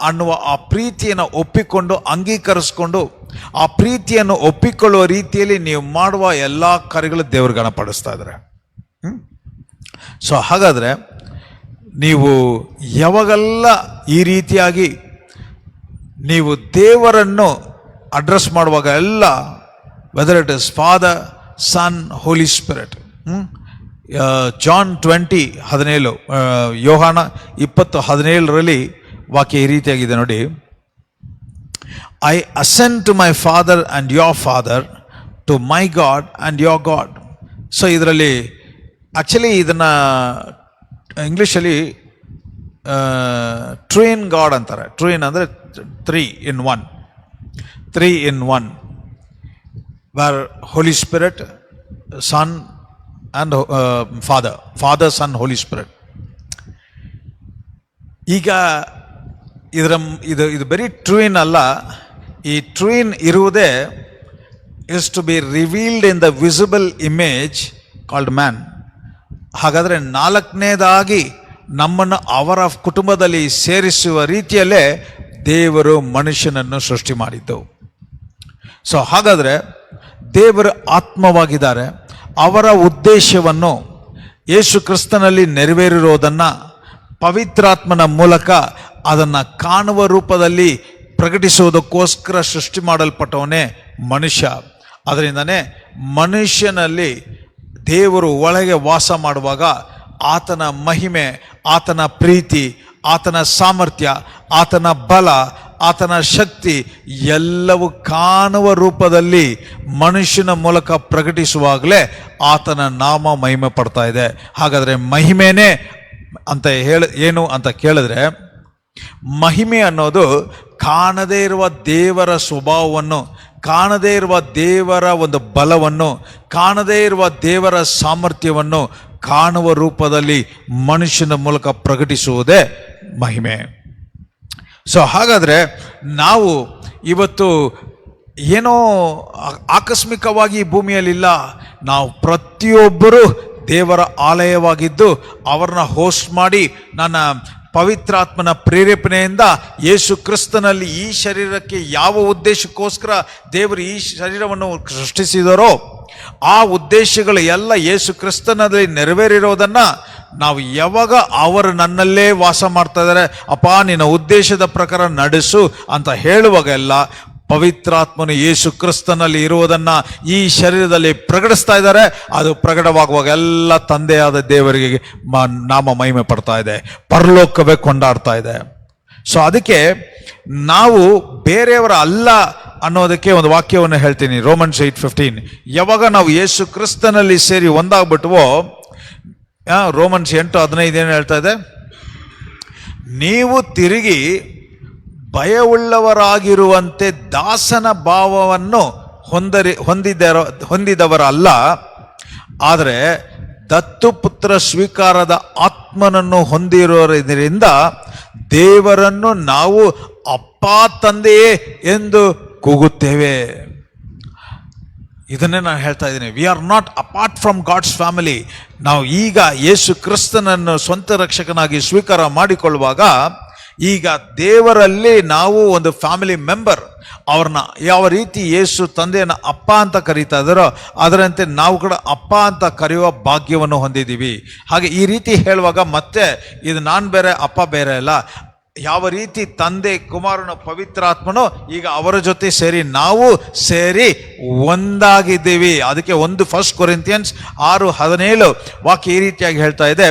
Speaker 1: ಅನ್ನುವ ಆ ಪ್ರೀತಿಯನ್ನು ಒಪ್ಪಿಕೊಂಡು ಅಂಗೀಕರಿಸ್ಕೊಂಡು ಆ ಪ್ರೀತಿಯನ್ನು ಒಪ್ಪಿಕೊಳ್ಳುವ ರೀತಿಯಲ್ಲಿ ನೀವು ಮಾಡುವ ಎಲ್ಲ ಕಾರ್ಯಗಳು ದೇವರು ಗಣಪಡಿಸ್ತಾ ಇದ್ದಾರೆ. ಸೊ ಹಾಗಾದರೆ ನೀವು ಯಾವಾಗೆಲ್ಲ ಈ ರೀತಿಯಾಗಿ ನೀವು ದೇವರನ್ನು ಅಡ್ರೆಸ್ ಮಾಡುವಾಗ ಎಲ್ಲ, whether it is Father, Son, Holy Spirit. John 20:17, ಯೋಹಾನ 20:17 ವಾಕ್ಯ ಈ ರೀತಿಯಾಗಿದೆ ನೋಡಿ, I ascend to my Father and your Father, to my God and your God. So ಇದರಲ್ಲಿ ಆ್ಯಕ್ಚುಲಿ ಇದನ್ನು ಇಂಗ್ಲೀಷಲ್ಲಿ ಟ್ರೈನ್ ಗಾಡ್ ಅಂತಾರೆ. ಟ್ರೈನ್ ಅಂದರೆ 3 in 1, 3 in 1, where Holy Spirit, Son and Father, Son, Holy Spirit. ಈಗ ಇದು ಬರೀ ಟ್ರೈನ್ ಅಲ್ಲ. ಈ ಟ್ರೈನ್ ಇರುವುದೇ is to be revealed in the visible image called man. ಹಾಗಾದರೆ 4ನೇದಾಗಿ ನಮ್ಮನ್ನು ಅವರ ಕುಟುಂಬದಲ್ಲಿ ಸೇರಿಸುವ ರೀತಿಯಲ್ಲೇ ದೇವರು ಮನುಷ್ಯನನ್ನು ಸೃಷ್ಟಿ ಮಾಡಿದ್ದು. ಸೊ ಹಾಗಾದರೆ ದೇವರು ಆತ್ಮವಾಗಿದ್ದಾರೆ. ಅವರ ಉದ್ದೇಶವನ್ನು ಯೇಸು ಕ್ರಿಸ್ತನಲ್ಲಿ ನೆರವೇರಿರೋದನ್ನು ಪವಿತ್ರಾತ್ಮನ ಮೂಲಕ ಅದನ್ನು ಕಾಣುವ ರೂಪದಲ್ಲಿ ಪ್ರಕಟಿಸುವುದಕ್ಕೋಸ್ಕರ ಸೃಷ್ಟಿ ಮಾಡಲ್ಪಟ್ಟವನೇ ಮನುಷ್ಯ. ಅದರಿಂದನೇ ಮನುಷ್ಯನಲ್ಲಿ ದೇವರು ಒಳಗೆ ವಾಸ ಮಾಡುವಾಗ ಆತನ ಮಹಿಮೆ, ಆತನ ಪ್ರೀತಿ, ಆತನ ಸಾಮರ್ಥ್ಯ, ಆತನ ಬಲ, ಆತನ ಶಕ್ತಿ ಎಲ್ಲವೂ ಕಾಣುವ ರೂಪದಲ್ಲಿ ಮನುಷ್ಯನ ಮೂಲಕ ಪ್ರಕಟಿಸುವಾಗಲೇ ಆತನ ನಾಮ ಮಹಿಮೆ ಪಡ್ತಾ ಇದೆ. ಹಾಗಾದರೆ ಮಹಿಮೆನೇ ಅಂತ ಏನು ಅಂತ ಕೇಳಿದ್ರೆ, ಮಹಿಮೆ ಅನ್ನೋದು ಕಾಣದೇ ಇರುವ ದೇವರ ಸ್ವಭಾವವನ್ನು, ಕಾಣದೇ ಇರುವ ದೇವರ ಒಂದು ಬಲವನ್ನು, ಕಾಣದೇ ಇರುವ ದೇವರ ಸಾಮರ್ಥ್ಯವನ್ನು ಕಾಣುವ ರೂಪದಲ್ಲಿ ಮನುಷ್ಯನ ಮೂಲಕ ಪ್ರಕಟಿಸುವುದೇ ಮಹಿಮೆ. ಸೊ ಹಾಗಾದರೆ ನಾವು ಇವತ್ತು ಏನೋ ಆಕಸ್ಮಿಕವಾಗಿ ಈ ಭೂಮಿಯಲ್ಲಿಲ್ಲ. ನಾವು ಪ್ರತಿಯೊಬ್ಬರೂ ದೇವರ ಆಲಯವಾಗಿದ್ದು ಅವರನ್ನ ಹೋಸ್ಟ್ ಮಾಡಿ ನನ್ನ ಪವಿತ್ರಾತ್ಮನ ಪ್ರೇರೇಪಣೆಯಿಂದ ಯೇಸು ಕ್ರಿಸ್ತನಲ್ಲಿ ಈ ಶರೀರಕ್ಕೆ ಯಾವ ಉದ್ದೇಶಕ್ಕೋಸ್ಕರ ದೇವರು ಈ ಶರೀರವನ್ನು ಸೃಷ್ಟಿಸಿದರೋ ಆ ಉದ್ದೇಶಗಳು ಎಲ್ಲ ಯೇಸು ಕ್ರಿಸ್ತನಲ್ಲಿ ನೆರವೇರಿರೋದನ್ನು ನಾವು ಯಾವಾಗ ಅವರು ನನ್ನಲ್ಲೇ ವಾಸ ಮಾಡ್ತಾ ಇದ್ದಾರೆ, ಅಪ್ಪ ನಿನ್ನ ಉದ್ದೇಶದ ಪ್ರಕಾರ ನಡೆಸು ಅಂತ ಹೇಳುವಾಗೆಲ್ಲ ಪವಿತ್ರಾತ್ಮನು ಯೇಸು ಕ್ರಿಸ್ತನಲ್ಲಿ ಇರುವುದನ್ನು ಈ ಶರೀರದಲ್ಲಿ ಪ್ರಕಟಿಸ್ತಾ ಇದ್ದಾರೆ. ಅದು ಪ್ರಕಟವಾಗುವಾಗ ಎಲ್ಲ ತಂದೆಯಾದ ದೇವರಿಗೆ ನಾಮ ಮಹಿಮೆ ಪಡ್ತಾ ಇದೆ, ಪರಲೋಕವೇ ಕೊಂಡಾಡ್ತಾ ಇದೆ. ಸೊ ಅದಕ್ಕೆ ನಾವು ಬೇರೆಯವರ ಅಲ್ಲ ಅನ್ನೋದಕ್ಕೆ ಒಂದು ವಾಕ್ಯವನ್ನು ಹೇಳ್ತೀನಿ. ರೋಮನ್ಸ್ 8:15. ಯಾವಾಗ ನಾವು ಯೇಸು ಕ್ರಿಸ್ತನಲ್ಲಿ ಸೇರಿ ಒಂದಾಗ್ಬಿಟ್ವೋ, ರೋಮನ್ಸ್ 8:15 ಏನು ಹೇಳ್ತಾ ಇದೆ? ನೀವು ತಿರುಗಿ ಭಯವುಳ್ಳವರಾಗಿರುವಂತೆ ದಾಸನ ಭಾವವನ್ನು ಹೊಂದಿದವರಲ್ಲ, ಆದರೆ ದತ್ತುಪುತ್ರ ಸ್ವೀಕಾರದ ಆತ್ಮನನ್ನು ಹೊಂದಿರೋದ್ರಿಂದ ದೇವರನ್ನು ನಾವು ಅಪ್ಪ ತಂದೆಯೇ ಎಂದು ಕೂಗುತ್ತೇವೆ. ಇದನ್ನೇ ನಾನು ಹೇಳ್ತಾ ಇದ್ದೀನಿ. We are not apart from God's family. ನಾವು ಈಗ ಯೇಸು ಕ್ರಿಸ್ತನನ್ನು ಸ್ವಂತ ರಕ್ಷಕನಾಗಿ ಸ್ವೀಕಾರ ಮಾಡಿಕೊಳ್ಳುವಾಗ ಈಗ ದೇವರಲ್ಲಿ ನಾವು ಒಂದು ಫ್ಯಾಮಿಲಿ ಮೆಂಬರ್. ಅವ್ರನ್ನ ಯಾವ ರೀತಿ ಯೇಸು ತಂದೆಯನ್ನು ಅಪ್ಪ ಅಂತ ಕರೀತಾ ಇದ್ದಾರೋ ಅದರಂತೆ ನಾವು ಕೂಡ ಅಪ್ಪ ಅಂತ ಕರೆಯುವ ಭಾಗ್ಯವನ್ನು ಹೊಂದಿದ್ದೀವಿ. ಹಾಗೆ ಈ ರೀತಿ ಹೇಳುವಾಗ ಮತ್ತೆ ಇದು ನಾನು ಬೇರೆ ಅಪ್ಪ ಬೇರೆ ಅಲ್ಲ. ಯಾವ ರೀತಿ ತಂದೆ, ಕುಮಾರನು, ಪವಿತ್ರಾತ್ಮನು ಈಗ ಅವರ ಜೊತೆ ಸೇರಿ ನಾವು ಸೇರಿ ಒಂದಾಗಿದ್ದೀವಿ. ಅದಕ್ಕೆ 1 ಕೊರಿಂಥಿಯನ್ಸ್ 6:17 ವಾಕ್ಯ ಈ ರೀತಿಯಾಗಿ ಹೇಳ್ತಾ ಇದೆ,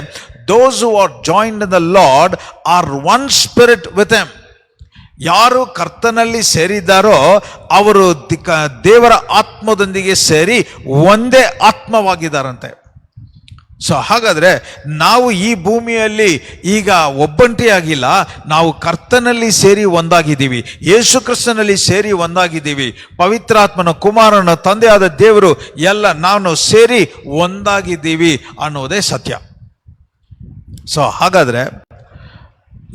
Speaker 1: those who are joined in the Lord are one spirit with him. ಯಾರು ಕರ್ತನಲ್ಲಿ ಸೇರಿದ್ದಾರೋ ಅವರು ದೇವರ ಆತ್ಮದೊಂದಿಗೆ ಸೇರಿ ಒಂದೇ ಆತ್ಮವಾಗಿದ್ದಾರಂತೆ. ಸೊ ಹಾಗಾದರೆ ನಾವು ಈ ಭೂಮಿಯಲ್ಲಿ ಈಗ ಒಬ್ಬಂಟಿಯಾಗಿಲ್ಲ, ನಾವು ಕರ್ತನಲ್ಲಿ ಸೇರಿ ಒಂದಾಗಿದ್ದೀವಿ, ಯೇಸು ಕ್ರಿಸ್ತನಲ್ಲಿ ಸೇರಿ ಒಂದಾಗಿದ್ದೀವಿ. ಪವಿತ್ರಾತ್ಮನ, ಕುಮಾರನ, ತಂದೆಯಾದ ದೇವರು ಎಲ್ಲ ನಾನು ಸೇರಿ ಒಂದಾಗಿದ್ದೀವಿ ಅನ್ನೋದೇ ಸತ್ಯ. ಸೊ ಹಾಗಾದರೆ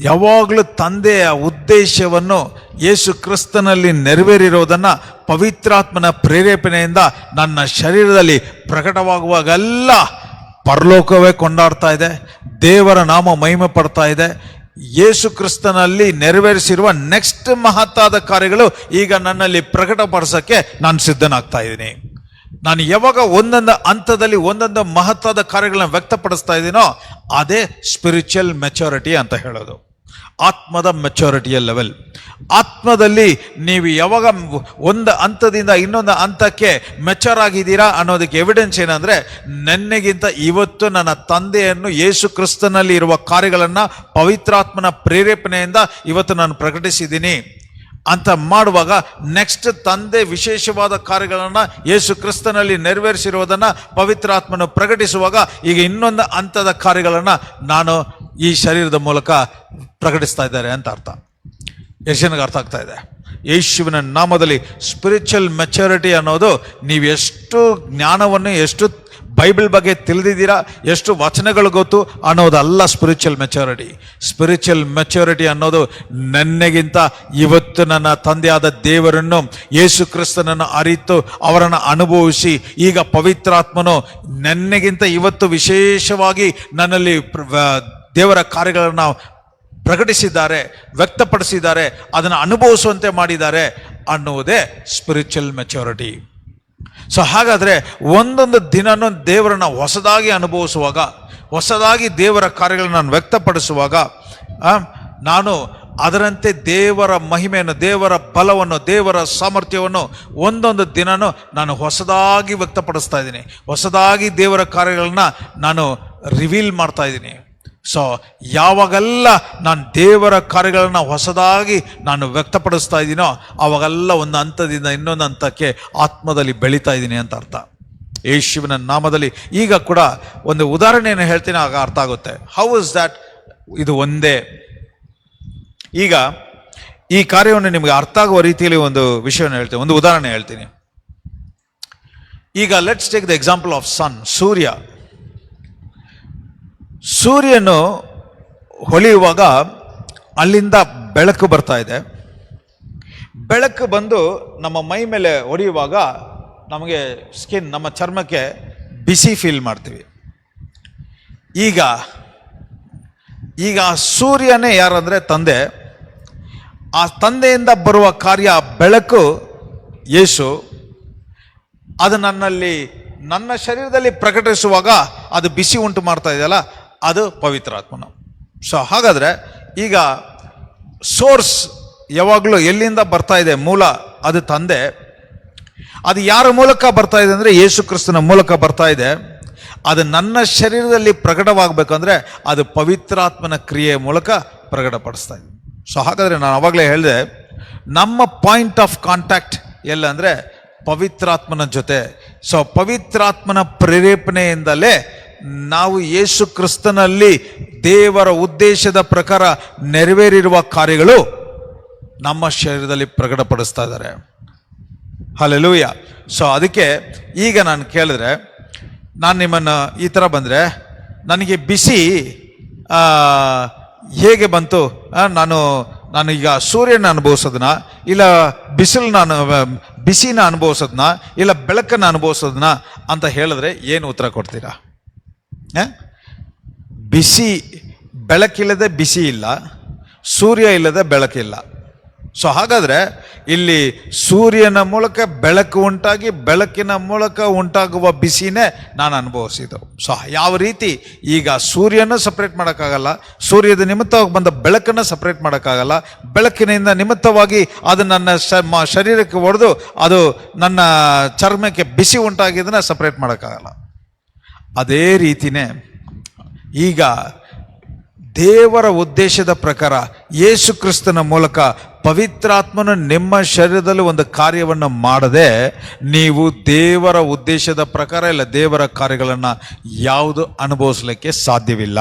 Speaker 1: ಯಾವಾಗಲೂ ತಂದೆಯ ಉದ್ದೇಶವನ್ನು ಯೇಸು ಕ್ರಿಸ್ತನಲ್ಲಿ ನೆರವೇರಿರೋದನ್ನು ಪವಿತ್ರಾತ್ಮನ ಪ್ರೇರೇಪಣೆಯಿಂದ ನನ್ನ ಶರೀರದಲ್ಲಿ ಪ್ರಕಟವಾಗುವಾಗೆಲ್ಲ ಪರಲೋಕವೇ ಕೊಂಡಾಡ್ತಾ ಇದೆ, ದೇವರ ನಾಮ ಮಹಿಮೆ ಪಡ್ತಾ ಇದೆ. ಯೇಸು ಕ್ರಿಸ್ತನಲ್ಲಿ ನೆರವೇರಿಸಿರುವ ನೆಕ್ಸ್ಟ್ ಮಹತ್ತಾದ ಕಾರ್ಯಗಳು ಈಗ ನನ್ನಲ್ಲಿ ಪ್ರಕಟಪಡಿಸೋಕ್ಕೆ ನಾನು ಸಿದ್ಧನಾಗ್ತಾ ಇದ್ದೀನಿ. ನಾನು ಯಾವಾಗ ಒಂದೊಂದು ಹಂತದಲ್ಲಿ ಒಂದೊಂದು ಮಹತ್ವದ ಕಾರ್ಯಗಳನ್ನ ವ್ಯಕ್ತಪಡಿಸ್ತಾ ಇದ್ದೀನೋ ಅದೇ ಸ್ಪಿರಿಚುವಲ್ ಮೆಚುರಿಟಿ ಅಂತ ಹೇಳೋದು, ಆತ್ಮದ ಮೆಚುರಿಟಿಯ ಲೆವೆಲ್. ಆತ್ಮದಲ್ಲಿ ನೀವು ಯಾವಾಗ ಒಂದು ಹಂತದಿಂದ ಇನ್ನೊಂದು ಹಂತಕ್ಕೆ ಮೆಚೂರ್ ಆಗಿದ್ದೀರಾ ಅನ್ನೋದಕ್ಕೆ ಎವಿಡೆನ್ಸ್ ಏನಂದರೆ, ನೆನ್ನೆಗಿಂತ ಇವತ್ತು ನನ್ನ ತಂದೆಯನ್ನು ಯೇಸು ಕ್ರಿಸ್ತನಲ್ಲಿ ಇರುವ ಕಾರ್ಯಗಳನ್ನು ಪವಿತ್ರಾತ್ಮನ ಪ್ರೇರೇಪಣೆಯಿಂದ ಇವತ್ತು ನಾನು ಪ್ರಕಟಿಸಿದ್ದೀನಿ. ಅಂತ ಮಾಡುವಾಗ ನೆಕ್ಸ್ಟ್ ತಂದೆ ವಿಶೇಷವಾದ ಕಾರ್ಯಗಳನ್ನು ಯೇಸು ಕ್ರಿಸ್ತನಲ್ಲಿ ನೆರವೇರಿಸಿರುವುದನ್ನು ಪವಿತ್ರಾತ್ಮನು ಪ್ರಕಟಿಸುವಾಗ ಈಗ ಇನ್ನೊಂದು ಹಂತದ ಕಾರ್ಯಗಳನ್ನು ನಾನು ಈ ಶರೀರದ ಮೂಲಕ ಪ್ರಕಟಿಸ್ತಾ ಇದ್ದಾರೆ ಅಂತ ಅರ್ಥ. ಎಷ್ಟು ಜನಕ್ಕೆ ಅರ್ಥ ಆಗ್ತಾ ಇದೆ? ಯೇಸುವಿನ ನಾಮದಲ್ಲಿ ಸ್ಪಿರಿಚುವಲ್ ಮೆಚುರಿಟಿ ಅನ್ನೋದು ನೀವು ಎಷ್ಟು ಜ್ಞಾನವನ್ನು, ಎಷ್ಟು ಬೈಬಲ್ ಬಗ್ಗೆ ತಿಳಿದಿದ್ದೀರಾ, ಎಷ್ಟು ವಚನಗಳು ಗೊತ್ತು ಅನ್ನೋದಲ್ಲ ಸ್ಪಿರಿಚುವಲ್ ಮೆಚುರಿಟಿ. ಸ್ಪಿರಿಚುವಲ್ ಮೆಚುರಿಟಿ ಅನ್ನೋದು ನನ್ನೆಗಿಂತ ಇವತ್ತು ನನ್ನ ತಂದೆಯಾದ ದೇವರನ್ನು, ಯೇಸು ಕ್ರಿಸ್ತನನ್ನು ಅರಿತು ಅವರನ್ನು ಅನುಭವಿಸಿ ಈಗ ಪವಿತ್ರಾತ್ಮನು ನನ್ನೆಗಿಂತ ಇವತ್ತು ವಿಶೇಷವಾಗಿ ನನ್ನಲ್ಲಿ ದೇವರ ಕಾರ್ಯಗಳನ್ನು ಪ್ರಕಟಿಸಿದ್ದಾರೆ, ವ್ಯಕ್ತಪಡಿಸಿದ್ದಾರೆ, ಅದನ್ನು ಅನುಭವಿಸುವಂತೆ ಮಾಡಿದ್ದಾರೆ ಅನ್ನುವುದೇ ಸ್ಪಿರಿಚುವಲ್ ಮೆಚುರಿಟಿ. ಸೊ ಹಾಗಾದರೆ ಒಂದೊಂದು ದಿನನೂ ದೇವರನ್ನು ಹೊಸದಾಗಿ ಅನುಭವಿಸುವಾಗ, ಹೊಸದಾಗಿ ದೇವರ ಕಾರ್ಯಗಳನ್ನು ನಾನು ವ್ಯಕ್ತಪಡಿಸುವಾಗ ನಾನು ಅದರಂತೆ ದೇವರ ಮಹಿಮೆಯನ್ನು, ದೇವರ ಬಲವನ್ನು, ದೇವರ ಸಾಮರ್ಥ್ಯವನ್ನು ಒಂದೊಂದು ದಿನನೂ ನಾನು ಹೊಸದಾಗಿ ವ್ಯಕ್ತಪಡಿಸ್ತಾ ಇದ್ದೀನಿ. ಹೊಸದಾಗಿ ದೇವರ ಕಾರ್ಯಗಳನ್ನ ನಾನು ರಿವೀಲ್ ಮಾಡ್ತಾ ಇದ್ದೀನಿ. ಸೊ ಯಾವಾಗೆಲ್ಲ ನಾನು ದೇವರ ಕಾರ್ಯಗಳನ್ನು ಹೊಸದಾಗಿ ನಾನು ವ್ಯಕ್ತಪಡಿಸ್ತಾ ಇದ್ದೀನೋ ಆವಾಗೆಲ್ಲ ಒಂದು ಹಂತದಿಂದ ಇನ್ನೊಂದು ಹಂತಕ್ಕೆ ಆತ್ಮದಲ್ಲಿ ಬೆಳೀತಾ ಇದ್ದೀನಿ ಅಂತ ಅರ್ಥ. ಯೇಸುವಿನ ನಾಮದಲ್ಲಿ ಈಗ ಕೂಡ ಒಂದು ಉದಾಹರಣೆಯನ್ನು ಹೇಳ್ತೀನಿ, ಆಗ ಅರ್ಥ ಆಗುತ್ತೆ. How is that? ಇದು ಒಂದೇ. ಈಗ ಈ ಕಾರ್ಯವನ್ನು ನಿಮಗೆ ಅರ್ಥ ಆಗುವ ರೀತಿಯಲ್ಲಿ ಒಂದು ವಿಷಯವನ್ನು ಹೇಳ್ತೀನಿ, ಒಂದು ಉದಾಹರಣೆ ಹೇಳ್ತೀನಿ. ಈಗ let's take the example of sun, ಸೂರ್ಯ. ಸೂರ್ಯನು ಹೊಳೆಯುವಾಗ ಅಲ್ಲಿಂದ ಬೆಳಕು ಬರ್ತಾ ಇದೆ. ಬೆಳಕು ಬಂದು ನಮ್ಮ ಮೈ ಮೇಲೆ ಹೊಡೆಯುವಾಗ ನಮಗೆ ಸ್ಕಿನ್, ನಮ್ಮ ಚರ್ಮಕ್ಕೆ ಬಿಸಿ ಫೀಲ್ ಮಾಡ್ತೀವಿ. ಈಗ ಸೂರ್ಯನೇ ಯಾರಂದರೆ ತಂದೆ. ಆ ತಂದೆಯಿಂದ ಬರುವ ಕಾರ್ಯ ಬೆಳಕು, ಯೇಸು, ಅದು ನನ್ನ ಶರೀರದಲ್ಲಿ ಪ್ರಕಟಿಸುವಾಗ ಅದು ಬಿಸಿ ಉಂಟು ಮಾಡ್ತಾ ಇದೆಯಲ್ಲ, ಅದು ಪವಿತ್ರಾತ್ಮನು. ಸೊ ಹಾಗಾದರೆ ಈಗ ಸೋರ್ಸ್ ಯಾವಾಗಲೂ ಎಲ್ಲಿಂದ ಬರ್ತಾ ಇದೆ, ಮೂಲ ಅದು ತಂದೆ. ಅದು ಯಾರ ಮೂಲಕ ಬರ್ತಾ ಇದೆ ಅಂದರೆ ಯೇಸು ಕ್ರಿಸ್ತನ ಮೂಲಕ ಬರ್ತಾ ಇದೆ. ಅದು ನನ್ನ ಶರೀರದಲ್ಲಿ ಪ್ರಕಟವಾಗಬೇಕಂದ್ರೆ ಅದು ಪವಿತ್ರಾತ್ಮನ ಕ್ರಿಯೆಯ ಮೂಲಕ ಪ್ರಕಟಪಡಿಸ್ತಾ ಇದೆ. ಸೊ ಹಾಗಾದರೆ ನಾನು ಆವಾಗಲೇ ಹೇಳಿದೆ, ನಮ್ಮ ಪಾಯಿಂಟ್ ಆಫ್ ಕಾಂಟ್ಯಾಕ್ಟ್ ಎಲ್ಲ ಅಂದರೆ ಪವಿತ್ರಾತ್ಮನ ಜೊತೆ. ಸೊ ಪವಿತ್ರಾತ್ಮನ ಪ್ರೇರೇಪಣೆಯಿಂದಲೇ ನಾವು ಯೇಸು ಕ್ರಿಸ್ತನಲ್ಲಿ ದೇವರ ಉದ್ದೇಶದ ಪ್ರಕಾರ ನೆರವೇರಿರುವ ಕಾರ್ಯಗಳು ನಮ್ಮ ಶರೀರದಲ್ಲಿ ಪ್ರಕಟಪಡಿಸ್ತಾ ಇದ್ದಾರೆ. ಹಲ್ಲೆಲೂಯ. ಸೊ ಅದಕ್ಕೆ ಈಗ ನಾನು ಕೇಳಿದ್ರೆ, ನಾನು ನಿಮ್ಮನ್ನು ಈ ಥರ ಬಂದರೆ ನನಗೆ ಬಿಸಿ ಹೇಗೆ ಬಂತು? ನಾನು ಈಗ ಸೂರ್ಯನ ಅನುಭವಿಸೋದನ್ನ, ಇಲ್ಲ ಬಿಸಿನ ಅನುಭವಿಸೋದನ್ನ, ಇಲ್ಲ ಬೆಳಕನ್ನು ಅನುಭವಿಸೋದನ್ನ ಅಂತ ಹೇಳಿದ್ರೆ ಏನು ಉತ್ತರ ಕೊಡ್ತೀರಾ? ಬಿಸಿ, ಬೆಳಕಿಲ್ಲದೆ ಬಿಸಿ ಇಲ್ಲ, ಸೂರ್ಯ ಇಲ್ಲದೆ ಬೆಳಕಿಲ್ಲ. ಸೊ ಹಾಗಾದರೆ ಇಲ್ಲಿ ಸೂರ್ಯನ ಮೂಲಕ ಬೆಳಕು ಉಂಟಾಗಿ ಬೆಳಕಿನ ಮೂಲಕ ಉಂಟಾಗುವ ಬಿಸಿನೇ ನಾನು ಅನುಭವಿಸಿದ್ದು. ಸೊ ಯಾವ ರೀತಿ ಈಗ ಸೂರ್ಯನ ಸಪ್ರೇಟ್ ಮಾಡೋಕ್ಕಾಗಲ್ಲ, ಸೂರ್ಯದ ನಿಮಿತ್ತವಾಗಿ ಬಂದ ಬೆಳಕನ್ನು ಸಪ್ರೇಟ್ ಮಾಡೋಕ್ಕಾಗಲ್ಲ, ಬೆಳಕಿನಿಂದ ನಿಮಿತ್ತವಾಗಿ ಅದು ನನ್ನ ಶರೀರಕ್ಕೆ ಹೊಡೆದು ಅದು ನನ್ನ ಚರ್ಮಕ್ಕೆ ಬಿಸಿ ಉಂಟಾಗಿದ್ದನ್ನು ಸಪ್ರೇಟ್ ಮಾಡೋಕ್ಕಾಗಲ್ಲ. ಅದೇ ರೀತಿಯೇ ಈಗ ದೇವರ ಉದ್ದೇಶದ ಪ್ರಕಾರ ಯೇಸು ಕ್ರಿಸ್ತನ ಮೂಲಕ ಪವಿತ್ರಾತ್ಮನು ನಿಮ್ಮ ಶರೀರದಲ್ಲಿ ಒಂದು ಕಾರ್ಯವನ್ನು ಮಾಡದೆ ನೀವು ದೇವರ ಉದ್ದೇಶದ ಪ್ರಕಾರ ಇಲ್ಲ ದೇವರ ಕಾರ್ಯಗಳನ್ನು ಯಾವುದು ಅನುಭವಿಸಲಿಕ್ಕೆ ಸಾಧ್ಯವಿಲ್ಲ.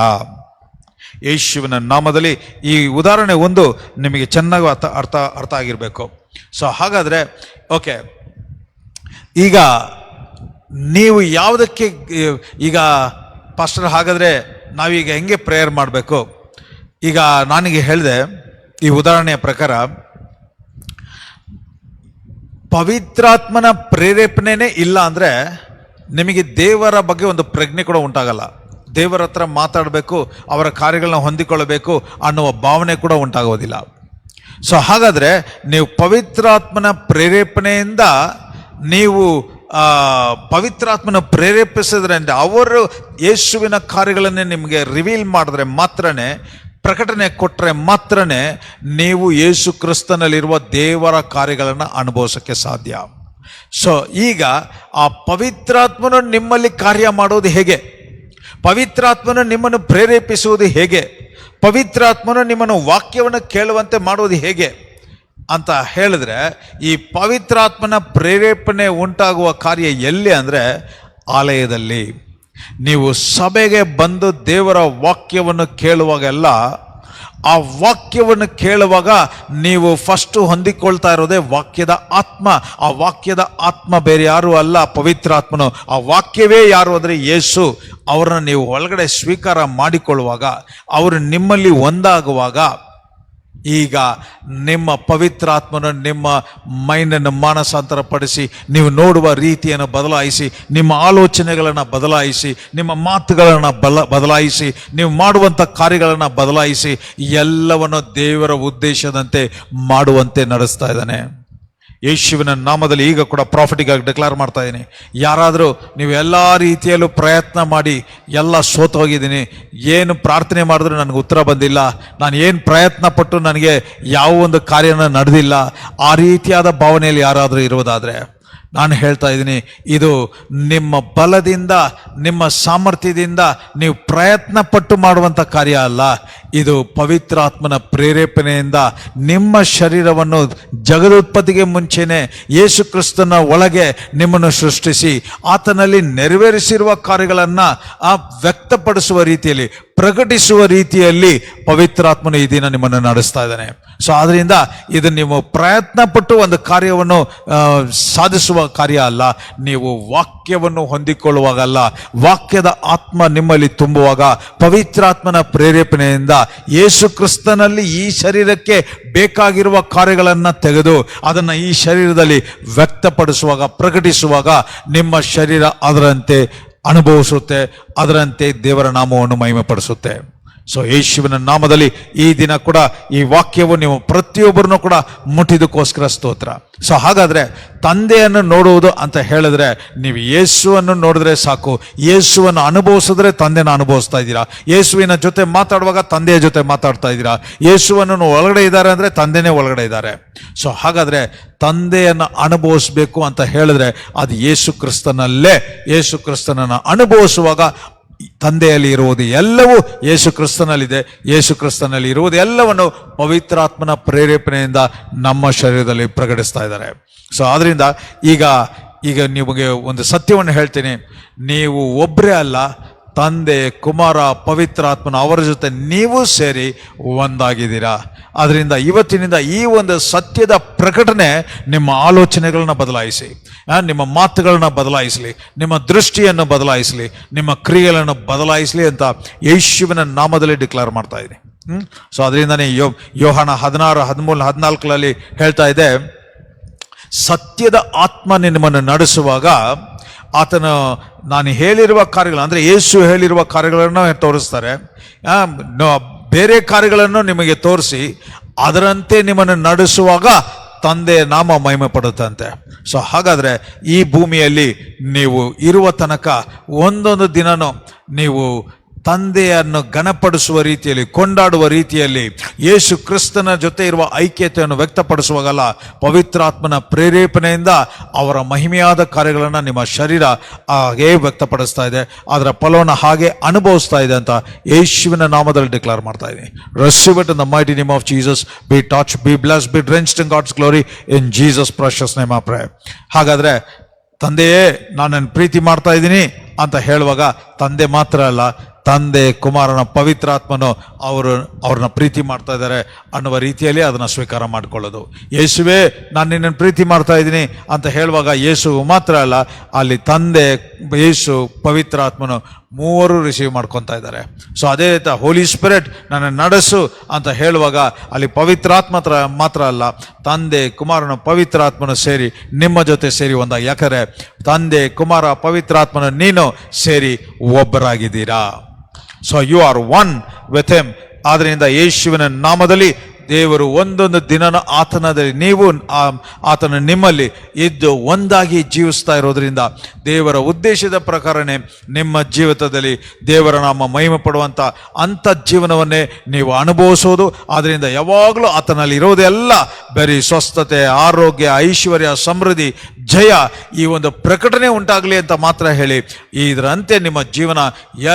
Speaker 1: ಯೇಸುವಿನ ನಾಮದಲ್ಲಿ ಈ ಉದಾಹರಣೆ ಒಂದು ನಿಮಗೆ ಚೆನ್ನಾಗಿ ಅರ್ಥ ಆಗಿರಬೇಕು. ಸೊ ಹಾಗಾದರೆ ಓಕೆ, ಈಗ ನೀವು ಯಾವುದಕ್ಕೆ, ಈಗ ಪಾಸ್ಟರ್ ಹಾಗಾದರೆ ನಾವೀಗ ಹೆಂಗೆ ಪ್ರೇಯರ್ ಮಾಡಬೇಕು? ಈಗ ನಾನಿಗೆ ಹೇಳಿದೆ ಈ ಉದಾಹರಣೆಯ ಪ್ರಕಾರ ಪವಿತ್ರಾತ್ಮನ ಪ್ರೇರೇಪಣೆನೇ ಇಲ್ಲ ಅಂದರೆ ನಿಮಗೆ ದೇವರ ಬಗ್ಗೆ ಒಂದು ಪ್ರಜ್ಞೆ ಕೂಡ ಉಂಟಾಗಲ್ಲ. ದೇವರ ಹತ್ರ ಮಾತಾಡಬೇಕು, ಅವರ ಕಾರ್ಯಗಳನ್ನ ಹೊಂದಿಕೊಳ್ಳಬೇಕು ಅನ್ನುವ ಭಾವನೆ ಕೂಡ ಉಂಟಾಗೋದಿಲ್ಲ. ಸೊ ಹಾಗಾದರೆ ನೀವು ಪವಿತ್ರಾತ್ಮನ ಪ್ರೇರೇಪಣೆಯಿಂದ ನೀವು ಪವಿತ್ರಾತ್ಮನ ಪ್ರೇರೇಪಿಸಿದ್ರೆ ಅಂದರೆ ಅವರು ಯೇಸುವಿನ ಕಾರ್ಯಗಳನ್ನೇ ನಿಮಗೆ ರಿವೀಲ್ ಮಾಡಿದ್ರೆ ಮಾತ್ರನೇ, ಪ್ರಕಟಣೆ ಕೊಟ್ಟರೆ ಮಾತ್ರನೇ ನೀವು ಯೇಸು ಕ್ರಿಸ್ತನಲ್ಲಿರುವ ದೇವರ ಕಾರ್ಯಗಳನ್ನು ಅನುಭವಿಸೋಕ್ಕೆ ಸಾಧ್ಯ. ಸೊ ಈಗ ಆ ಪವಿತ್ರಾತ್ಮನು ನಿಮ್ಮಲ್ಲಿ ಕಾರ್ಯ ಮಾಡೋದು ಹೇಗೆ? ಪವಿತ್ರಾತ್ಮನು ನಿಮ್ಮನ್ನು ಪ್ರೇರೇಪಿಸುವುದು ಹೇಗೆ? ಪವಿತ್ರಾತ್ಮನು ನಿಮ್ಮನ್ನು ವಾಕ್ಯವನ್ನು ಕೇಳುವಂತೆ ಮಾಡುವುದು ಹೇಗೆ? ಅಂತ ಹೇಳಿದ್ರೆ ಈ ಪವಿತ್ರಾತ್ಮನ ಪ್ರೇರೇಪಣೆ ಉಂಟಾಗುವ ಕಾರ್ಯ ಎಲ್ಲಿ ಅಂದರೆ ಆಲಯದಲ್ಲಿ. ನೀವು ಸಭೆಗೆ ಬಂದು ದೇವರ ವಾಕ್ಯವನ್ನು ಕೇಳುವಾಗೆಲ್ಲ ಆ ವಾಕ್ಯವನ್ನು ಕೇಳುವಾಗ ನೀವು ಫಸ್ಟು ಹೊಂದಿಕೊಳ್ತಾ ಇರೋದೇ ವಾಕ್ಯದ ಆತ್ಮ. ಆ ವಾಕ್ಯದ ಆತ್ಮ ಬೇರೆ ಯಾರು ಅಲ್ಲ, ಪವಿತ್ರಾತ್ಮನು. ಆ ವಾಕ್ಯವೇ ಯಾರು ಅಂದರೆ ಯೇಸು. ಅವರನ್ನು ನೀವು ಒಳಗಡೆ ಸ್ವೀಕಾರ ಮಾಡಿಕೊಳ್ಳುವಾಗ, ಅವರು ನಿಮ್ಮಲ್ಲಿ ಒಂದಾಗುವಾಗ, ಈಗ ನಿಮ್ಮ ಪವಿತ್ರಾತ್ಮನ ನಿಮ್ಮ ಮೈಂಡನ್ನು ಮಾನಸಾಂತರ ಪಡಿಸಿ, ನೀವು ನೋಡುವ ರೀತಿಯನ್ನು ಬದಲಾಯಿಸಿ, ನಿಮ್ಮ ಆಲೋಚನೆಗಳನ್ನು ಬದಲಾಯಿಸಿ, ನಿಮ್ಮ ಮಾತುಗಳನ್ನು ಬದಲಾಯಿಸಿ, ನೀವು ಮಾಡುವಂಥ ಕಾರ್ಯಗಳನ್ನು ಬದಲಾಯಿಸಿ, ಎಲ್ಲವನ್ನು ದೇವರ ಉದ್ದೇಶದಂತೆ ಮಾಡುವಂತೆ ನಡೆಸ್ತಾ ಇದ್ದಾನೆ. ಯೇಸುವಿನ ನಾಮದಲ್ಲಿ ಈಗ ಕೂಡ ಪ್ರಾಫಿಟಿಕ್ ಆಗಿ ಡಿಕ್ಲೇರ್ ಮಾಡ್ತಾ ಇದ್ದೀನಿ. ಯಾರಾದರೂ ನೀವು ಎಲ್ಲ ರೀತಿಯಲ್ಲೂ ಪ್ರಯತ್ನ ಮಾಡಿ ಎಲ್ಲ ಸೋತೋಗಿದ್ದೀನಿ, ಏನು ಪ್ರಾರ್ಥನೆ ಮಾಡಿದ್ರೂ ನನಗೆ ಉತ್ತರ ಬಂದಿಲ್ಲ, ನಾನು ಏನು ಪ್ರಯತ್ನ ಪಟ್ಟು ನನಗೆ ಯಾವ ಒಂದು ಕಾರ್ಯನ ನಡೆದಿಲ್ಲ, ಆ ರೀತಿಯಾದ ಭಾವನೆಯಲ್ಲಿ ಯಾರಾದರೂ ಇರುವುದಾದರೆ ನಾನು ಹೇಳ್ತಾ ಇದ್ದೀನಿ, ಇದು ನಿಮ್ಮ ಬಲದಿಂದ ನಿಮ್ಮ ಸಾಮರ್ಥ್ಯದಿಂದ ನೀವು ಪ್ರಯತ್ನ ಪಟ್ಟು ಮಾಡುವಂಥ ಕಾರ್ಯ ಅಲ್ಲ. ಇದು ಪವಿತ್ರಾತ್ಮನ ಪ್ರೇರೇಪಣೆಯಿಂದ ನಿಮ್ಮ ಶರೀರವನ್ನು ಜಗದುತ್ಪತ್ತಿಗೆ ಮುಂಚೆನೆ ಯೇಸು ಕ್ರಿಸ್ತನ ಒಳಗೆ ನಿಮ್ಮನ್ನು ಸೃಷ್ಟಿಸಿ ಆತನಲ್ಲಿ ನೆರವೇರಿಸಿರುವ ಕಾರ್ಯಗಳನ್ನು ವ್ಯಕ್ತಪಡಿಸುವ ರೀತಿಯಲ್ಲಿ, ಪ್ರಕಟಿಸುವ ರೀತಿಯಲ್ಲಿ ಪವಿತ್ರಾತ್ಮನು ಈ ದಿನ ನಿಮ್ಮನ್ನು ನಡೆಸ್ತಾ ಇದ್ದಾನೆ. ಸೊ ಆದ್ರಿಂದ ಇದು ನೀವು ಪ್ರಯತ್ನ ಪಟ್ಟು ಒಂದು ಕಾರ್ಯವನ್ನು ಸಾಧಿಸುವ ಕಾರ್ಯ ಅಲ್ಲ. ನೀವು ವಾಕ್ಯವನ್ನು ಹೊಂದಿಕೊಳ್ಳುವಾಗಲ್ಲ, ವಾಕ್ಯದ ಆತ್ಮ ನಿಮ್ಮಲ್ಲಿ ತುಂಬುವಾಗ, ಪವಿತ್ರಾತ್ಮನ ಪ್ರೇರೇಪಣೆಯಿಂದ ಯೇಸು ಕ್ರಿಸ್ತನಲ್ಲಿ ಈ ಶರೀರಕ್ಕೆ ಬೇಕಾಗಿರುವ ಕಾರ್ಯಗಳನ್ನು ತೆಗೆದು ಅದನ್ನು ಈ ಶರೀರದಲ್ಲಿ ವ್ಯಕ್ತಪಡಿಸುವಾಗ, ಪ್ರಕಟಿಸುವಾಗ ನಿಮ್ಮ ಶರೀರ ಅದರಂತೆ ಅನುಭವಿಸುತ್ತೆ, ಅದರಂತೆ ದೇವರ ನಾಮವನ್ನು ಮಹಿಮೆಪಡಿಸುತ್ತೆ. ಸೊ ಯೇಸುವಿನ ನಾಮದಲ್ಲಿ ಈ ದಿನ ಕೂಡ ಈ ವಾಕ್ಯವು ನೀವು ಪ್ರತಿಯೊಬ್ಬರನ್ನು ಕೂಡ ಮುಟ್ಟಿದಕ್ಕೋಸ್ಕರ ಸ್ತೋತ್ರ. ಸೊ ಹಾಗಾದರೆ ತಂದೆಯನ್ನು ನೋಡುವುದು ಅಂತ ಹೇಳಿದ್ರೆ ನೀವು ಯೇಸುವನ್ನು ನೋಡಿದ್ರೆ ಸಾಕು. ಯೇಸುವನ್ನು ಅನುಭವಿಸಿದ್ರೆ ತಂದೆನ ಅನುಭವಿಸ್ತಾ ಇದ್ದೀರಾ. ಯೇಸುವಿನ ಜೊತೆ ಮಾತಾಡುವಾಗ ತಂದೆಯ ಜೊತೆ ಮಾತಾಡ್ತಾ ಇದ್ದೀರಾ. ಯೇಸುವನ್ನು ಒಳಗಡೆ ಇದ್ದಾರೆ ಅಂದರೆ ತಂದೆನೇ ಒಳಗಡೆ ಇದ್ದಾರೆ. ಸೊ ಹಾಗಾದರೆ ತಂದೆಯನ್ನು ಅನುಭವಿಸ್ಬೇಕು ಅಂತ ಹೇಳಿದ್ರೆ ಅದು ಯೇಸು ಕ್ರಿಸ್ತನಲ್ಲೇ. ಯೇಸು ಕ್ರಿಸ್ತನನ್ನು ಅನುಭವಿಸುವಾಗ ತಂದೆಯಲ್ಲಿ ಇರುವುದು ಎಲ್ಲವೂ ಯೇಸು ಕ್ರಿಸ್ತನಲ್ಲಿದೆ. ಯೇಸು ಕ್ರಿಸ್ತನಲ್ಲಿ ಇರುವುದು ಎಲ್ಲವನ್ನು ಪವಿತ್ರಾತ್ಮನ ಪ್ರೇರೇಪಣೆಯಿಂದ ನಮ್ಮ ಶರೀರದಲ್ಲಿ ಪ್ರಕಟಿಸ್ತಾ ಇದ್ದಾರೆ. ಸೊ ಆದ್ರಿಂದ ಈಗ ನಿಮಗೆ ಒಂದು ಸತ್ಯವನ್ನು ಹೇಳ್ತೀನಿ, ನೀವು ಒಬ್ಬರೇ ಅಲ್ಲ, ತಂದೆ, ಕುಮಾರ, ಪವಿತ್ರಾತ್ಮನ ಅವರ ಜೊತೆ ನೀವು ಸೇರಿ ಒಂದಾಗಿದ್ದೀರಾ. ಅದರಿಂದ ಇವತ್ತಿನಿಂದ ಈ ಒಂದು ಸತ್ಯದ ಪ್ರಕಟಣೆ ನಿಮ್ಮ ಆಲೋಚನೆಗಳನ್ನ ಬದಲಾಯಿಸಿ, ನಿಮ್ಮ ಮಾತುಗಳನ್ನ ಬದಲಾಯಿಸಲಿ, ನಿಮ್ಮ ದೃಷ್ಟಿಯನ್ನು ಬದಲಾಯಿಸಲಿ, ನಿಮ್ಮ ಕ್ರಿಯೆಗಳನ್ನು ಬದಲಾಯಿಸಲಿ ಅಂತ ಯೇಸುವಿನ ನಾಮದಲ್ಲಿ ಡಿಕ್ಲೇರ್ ಮಾಡ್ತಾ ಇದ್ದೀನಿ. ಸೊ ಅದರಿಂದನೇ ಯೋಹಾನ 16, 13, 14 ಹೇಳ್ತಾ ಇದೆ, ಸತ್ಯದ ಆತ್ಮ ನಿಮ್ಮನ್ನು ನಡೆಸುವಾಗ ಆತನ ನಾನು ಹೇಳಿರುವ ಕಾರ್ಯಗಳು ಅಂದರೆ ಯೇಸು ಹೇಳಿರುವ ಕಾರ್ಯಗಳನ್ನು ತೋರಿಸ್ತಾರೆ, ಬೇರೆ ಕಾರ್ಯಗಳನ್ನು ನಿಮಗೆ ತೋರಿಸಿ ಅದರಂತೆ ನಿಮ್ಮನ್ನು ನಡೆಸುವಾಗ ತಂದೆ ನಾಮ ಮಹಿಮೆ ಪಡುತ್ತಂತೆ. ಸೊ ಹಾಗಾದರೆ ಈ ಭೂಮಿಯಲ್ಲಿ ನೀವು ಇರುವ ತನಕ ಒಂದೊಂದು ದಿನನೂ ನೀವು ತಂದೆಯನ್ನು ಘನಪಡಿಸುವ ರೀತಿಯಲ್ಲಿ, ಕೊಂಡಾಡುವ ರೀತಿಯಲ್ಲಿ, ಯೇಸು ಕ್ರಿಸ್ತನ ಜೊತೆ ಇರುವ ಐಕ್ಯತೆಯನ್ನು ವ್ಯಕ್ತಪಡಿಸುವಾಗಲ್ಲ, ಪವಿತ್ರಾತ್ಮನ ಪ್ರೇರೇಪಣೆಯಿಂದ ಅವರ ಮಹಿಮೆಯಾದ ಕಾರ್ಯಗಳನ್ನು ನಿಮ್ಮ ಶರೀರ ಹಾಗೇ ವ್ಯಕ್ತಪಡಿಸ್ತಾ ಇದೆ, ಅದರ ಫಲವನ್ನು ಹಾಗೆ ಅನುಭವಿಸ್ತಾ ಇದೆ ಅಂತ ಯೇಸುವಿನ ನಾಮದಲ್ಲಿ ಡಿಕ್ಲೇರ್ ಮಾಡ್ತಾ ಇದ್ದೀನಿ. Receive it in the mighty name of Jesus. Be touched, be blessed, be drenched in God's glory. In Jesus' precious name I pray. ಹಾಗಾದರೆ ತಂದೆಯೇ ನಾನು ಪ್ರೀತಿ ಮಾಡ್ತಾ ಇದ್ದೀನಿ ಅಂತ ಹೇಳುವಾಗ ತಂದೆ ಮಾತ್ರ ಅಲ್ಲ, ತಂದೆ, ಕುಮಾರನ, ಪವಿತ್ರಾತ್ಮನು ಅವ್ರನ್ನ ಪ್ರೀತಿ ಮಾಡ್ತಾ ಇದ್ದಾರೆ ಅನ್ನುವ ರೀತಿಯಲ್ಲಿ ಅದನ್ನು ಸ್ವೀಕಾರ ಮಾಡಿಕೊಳ್ಳೋದು. ಯೇಸುವೇ ನಾನು ನಿನ್ನನ್ನು ಪ್ರೀತಿ ಮಾಡ್ತಾ ಇದ್ದೀನಿ ಅಂತ ಹೇಳುವಾಗ ಯೇಸು ಮಾತ್ರ ಅಲ್ಲ, ಅಲ್ಲಿ ತಂದೆ, ಯೇಸು, ಪವಿತ್ರಾತ್ಮನು ಮೂವರು ರಿಸೀವ್ ಮಾಡ್ಕೊತಾ ಇದ್ದಾರೆ. ಸೊ ಅದೇ ರೀತಿ ಹೋಲಿ ಸ್ಪಿರಿಟ್ ನನ್ನ ನಡೆಸು ಅಂತ ಹೇಳುವಾಗ ಅಲ್ಲಿ ಪವಿತ್ರಾತ್ಮ ಮಾತ್ರ ಅಲ್ಲ, ತಂದೆ, ಕುಮಾರನ, ಪವಿತ್ರಾತ್ಮನು ಸೇರಿ ನಿಮ್ಮ ಜೊತೆ ಸೇರಿ ಒಂದಾಗಿ. ಯಾಕಂದರೆ ತಂದೆ, ಕುಮಾರ, ಪವಿತ್ರಾತ್ಮನು ನೀನು ಸೇರಿ ಒಬ್ಬರಾಗಿದ್ದೀರಾ. So you are one with him. ಆದ್ದರಿಂದ ಯೇಸುವಿನ ನಾಮದಲ್ಲಿ ದೇವರು ಒಂದೊಂದು ದಿನನ ಆತನದಲ್ಲಿ ನೀವು ಆತನ ನಿಮ್ಮಲ್ಲಿ ಇದ್ದು ಒಂದಾಗಿ ಜೀವಿಸ್ತಾ ಇರೋದ್ರಿಂದ ದೇವರ ಉದ್ದೇಶದ ಪ್ರಕಾರನೇ ನಿಮ್ಮ ಜೀವಿತದಲ್ಲಿ ದೇವರ ನಾಮ ಮಹಿಮೆ ಪಡುವಂಥ ಅಂಥ ಜೀವನವನ್ನೇ ನೀವು ಅನುಭವಿಸೋದು. ಆದ್ದರಿಂದ ಯಾವಾಗಲೂ ಆತನಲ್ಲಿ ಇರೋದೆಲ್ಲ ಬರೀ ಸ್ವಸ್ಥತೆ, ಆರೋಗ್ಯ, ಐಶ್ವರ್ಯ, ಸಮೃದ್ಧಿ, ಜಯ, ಈ ಒಂದು ಪ್ರಕಟಣೆ ಉಂಟಾಗಲಿ ಅಂತ ಮಾತ್ರ ಹೇಳಿ, ಇದರಂತೆ ನಿಮ್ಮ ಜೀವನ